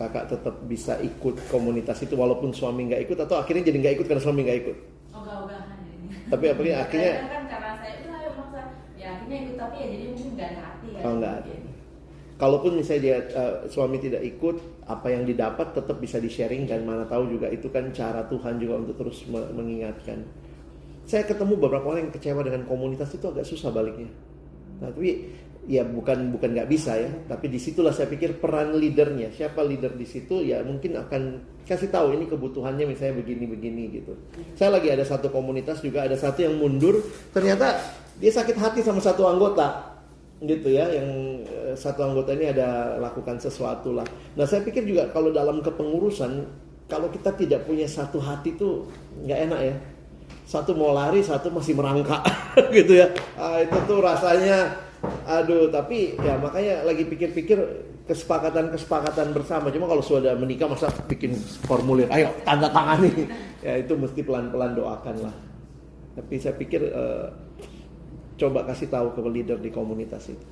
Speaker 1: kakak tetap bisa ikut komunitas itu walaupun suami nggak ikut, atau akhirnya jadi nggak ikut karena suami nggak ikut.
Speaker 5: Ogah-ogahan jadinya.
Speaker 1: Tapi akhirnya
Speaker 5: kan karena saya itu ayo maksa, ya akhirnya ikut tapi ya jadi mungkin nggak ada hati ya.
Speaker 1: Oh nggak ada. Kalaupun misalnya dia suami tidak ikut, apa yang didapat tetap bisa di-sharing kan, mana tahu juga itu kan cara Tuhan juga untuk terus mengingatkan. Saya ketemu beberapa orang yang kecewa dengan komunitas itu agak susah baliknya. Nah, tapi ya bukan nggak bisa ya, tapi disitulah saya pikir peran leadernya. Siapa leader di situ ya mungkin akan kasih tahu ini kebutuhannya misalnya begini gitu. Saya lagi ada satu komunitas juga ada satu yang mundur, ternyata dia sakit hati sama satu anggota. Gitu ya, yang satu anggota ini ada lakukan sesuatu lah. Nah saya pikir juga kalau dalam kepengurusan, kalau kita tidak punya satu hati tuh nggak enak ya. Satu mau lari, satu masih merangkak gitu ya. Itu tuh rasanya, aduh. Tapi ya makanya lagi pikir-pikir kesepakatan bersama. Cuma kalau sudah menikah masa bikin formulir, ayo tanda tangani. Ya itu mesti pelan-pelan doakan lah. Tapi saya pikir coba kasih tahu ke leader di komunitas itu.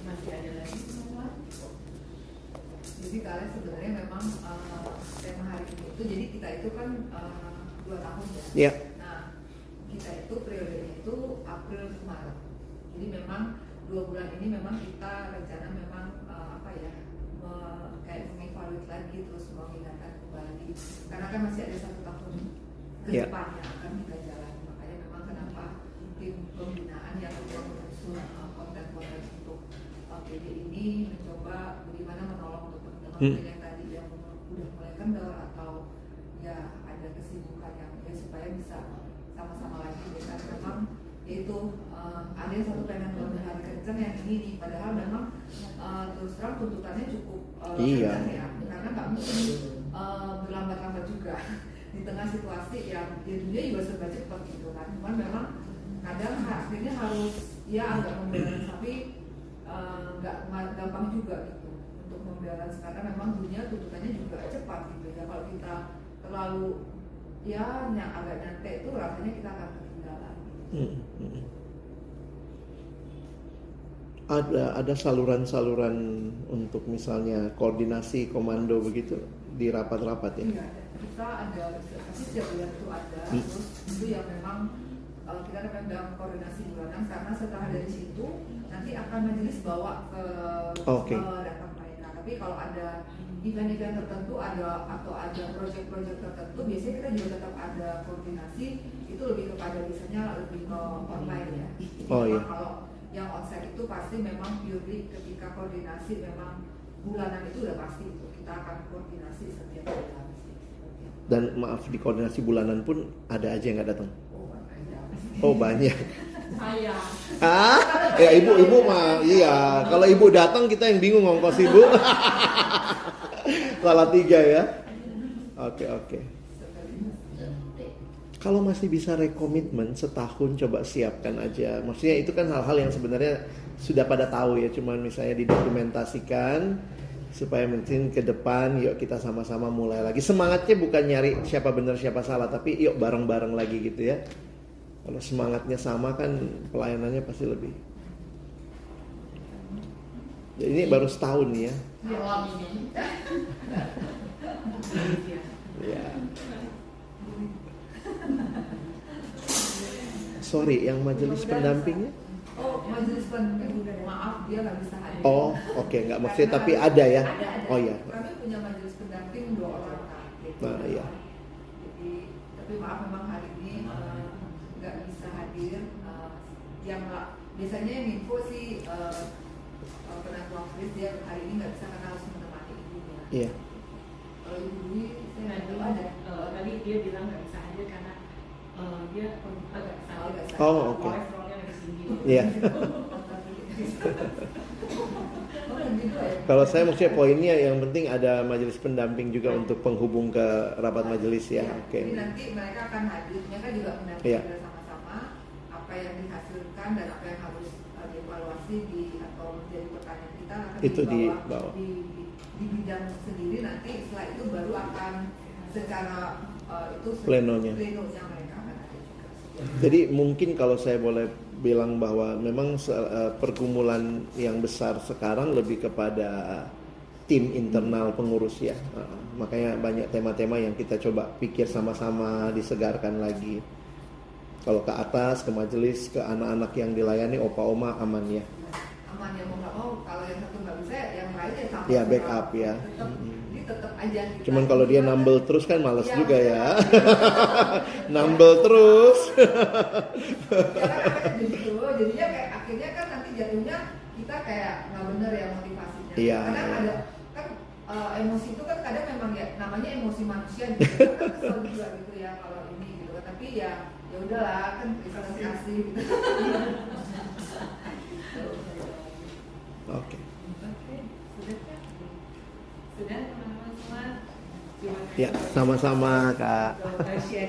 Speaker 5: Masih ada lagi semua.
Speaker 4: Jadi kalian sebenarnya memang tema hari ini itu, jadi kita itu kan 2 tahun ya.
Speaker 1: Iya.
Speaker 4: Nah kita itu periodenya itu April ke Maret. Jadi memang 2 bulan ini memang kita rencana memang kayak mengevaluasi lagi terus mengingatkan kembali. Karena kan masih ada 1 tahun ke depan yang akan kita jalani. Makanya memang kenapa tim pembinaan yang sudah menyusun konten-konten untuk PD ini mencoba bagaimana menolong untuk teman-teman yang tadi yang udah mulai kendor atau ya ada kesibukan yang ya supaya bisa sama-sama lagi. Dan memang yaitu ada yang satu pengen hari kenceng yang ini nih, padahal memang terus terang tuntutannya cukup kenceng ya, karena nggak mungkin berlambat-lambat juga di tengah situasi yang di dunia juga serba cepat gitu kan. Cuman memang kadang akhirnya harus ya agak membalance, tapi nggak gampang juga gitu untuk membalance karena memang dunia tuntutannya juga cepat gitu ya. Kalau kita terlalu ya yang agak nyantai itu rasanya kita akan ketinggalan.
Speaker 1: Ada saluran-saluran untuk misalnya koordinasi komando begitu di rapat-rapat ya?
Speaker 4: Iya, kita ada tapi setiap bulan itu ada, terus itu yang memang kita dalam koordinasi bulanan, karena setelah dari situ nanti akan majelis bawa ke data mereka. Tapi kalau ada event-event tertentu atau ada proyek-proyek tertentu, biasanya kita juga tetap ada koordinasi, itu lebih kepada biasanya lebih ke online ya. Jadi kalau yang onsite itu pasti memang purely ketika koordinasi memang bulanan itu udah pasti itu kita akan koordinasi setiap bulan.
Speaker 1: Dan maaf, di koordinasi bulanan pun ada aja yang nggak datang. Oh banyak.
Speaker 5: Saya.
Speaker 1: Ya ibu mah iya. Kalau ibu datang kita yang bingung ngongkos ibu. Salah 3 ya. Oke. Kalau masih bisa rekomitmen setahun, coba siapkan aja. Maksudnya itu kan hal-hal yang sebenarnya sudah pada tahu ya. Cuman misalnya didokumentasikan supaya mungkin ke depan yuk kita sama-sama mulai lagi. Semangatnya bukan nyari siapa benar siapa salah, tapi yuk bareng-bareng lagi gitu ya. Kalau semangatnya sama kan pelayanannya pasti lebih. Ya, ini baru setahun nih ya. Ya. Sorry, yang majelis pendampingnya?
Speaker 4: Oh, majelis pendamping, maaf dia nggak bisa hadir.
Speaker 1: Oh, oke, nggak maksudnya tapi ada ya?
Speaker 4: Ada.
Speaker 1: Oh ya.
Speaker 4: Kami punya majelis pendamping 2 orang kan. Gitu.
Speaker 1: Nah, iya.
Speaker 4: Jadi, tapi maaf memang hari ini nggak bisa hadir. Yang biasanya yang info sih penantu Chris dia hari ini nggak bisa karena harus menemani ibunya.
Speaker 1: Iya.
Speaker 4: Kalau ibu Dwi, saya nggak tahu ada.
Speaker 5: Tadi dia bilang nggak bisa hadir karena dia agak sakit.
Speaker 1: Oh, oke.
Speaker 5: Kolesterolnya lagi tinggi.
Speaker 1: Iya. Kalau saya maksudnya poinnya yang penting ada majelis pendamping juga untuk penghubung ke rapat majelis ya. Oke.
Speaker 4: Jadi nanti mereka akan hadir, mereka juga mendampingi bersama-sama apa yang dihasilkan dan apa yang harus dievaluasi atau menjadi pertanyaan kita akan
Speaker 1: itu
Speaker 4: dibawa di bidang sendiri. Nanti setelah itu baru akan secara plenonya mereka akan ada juga.
Speaker 1: Jadi mungkin kalau saya boleh bilang bahwa memang pergumulan yang besar sekarang lebih kepada tim internal pengurus ya. Makanya banyak tema-tema yang kita coba pikir sama-sama, disegarkan lagi. Kalau ke atas, ke majelis, ke anak-anak yang dilayani, opa oma aman ya.
Speaker 4: Aman ya, mau nggak mau. Kalau yang satu nggak bisa, yang lain ya sama.
Speaker 1: Ya backup ya.
Speaker 4: Tetap aja.
Speaker 1: Cuman kalau dia nambel terus kan malas juga ya. Nambel terus.
Speaker 4: Jadinya kayak akhirnya kan nanti jatuhnya kita kayak nggak bener ya motivasinya.
Speaker 1: Iya.
Speaker 4: Kadang ada kan emosi itu kan kadang memang ya namanya emosi manusia gitu. Kan kesel juga gitu ya kalau ini gitu. Tapi ya udahlah kan bisa kasih gitu.
Speaker 1: Oke.
Speaker 5: Sudah teman-teman semua.
Speaker 1: Ya, sama-sama Kak.
Speaker 5: Terima kasih.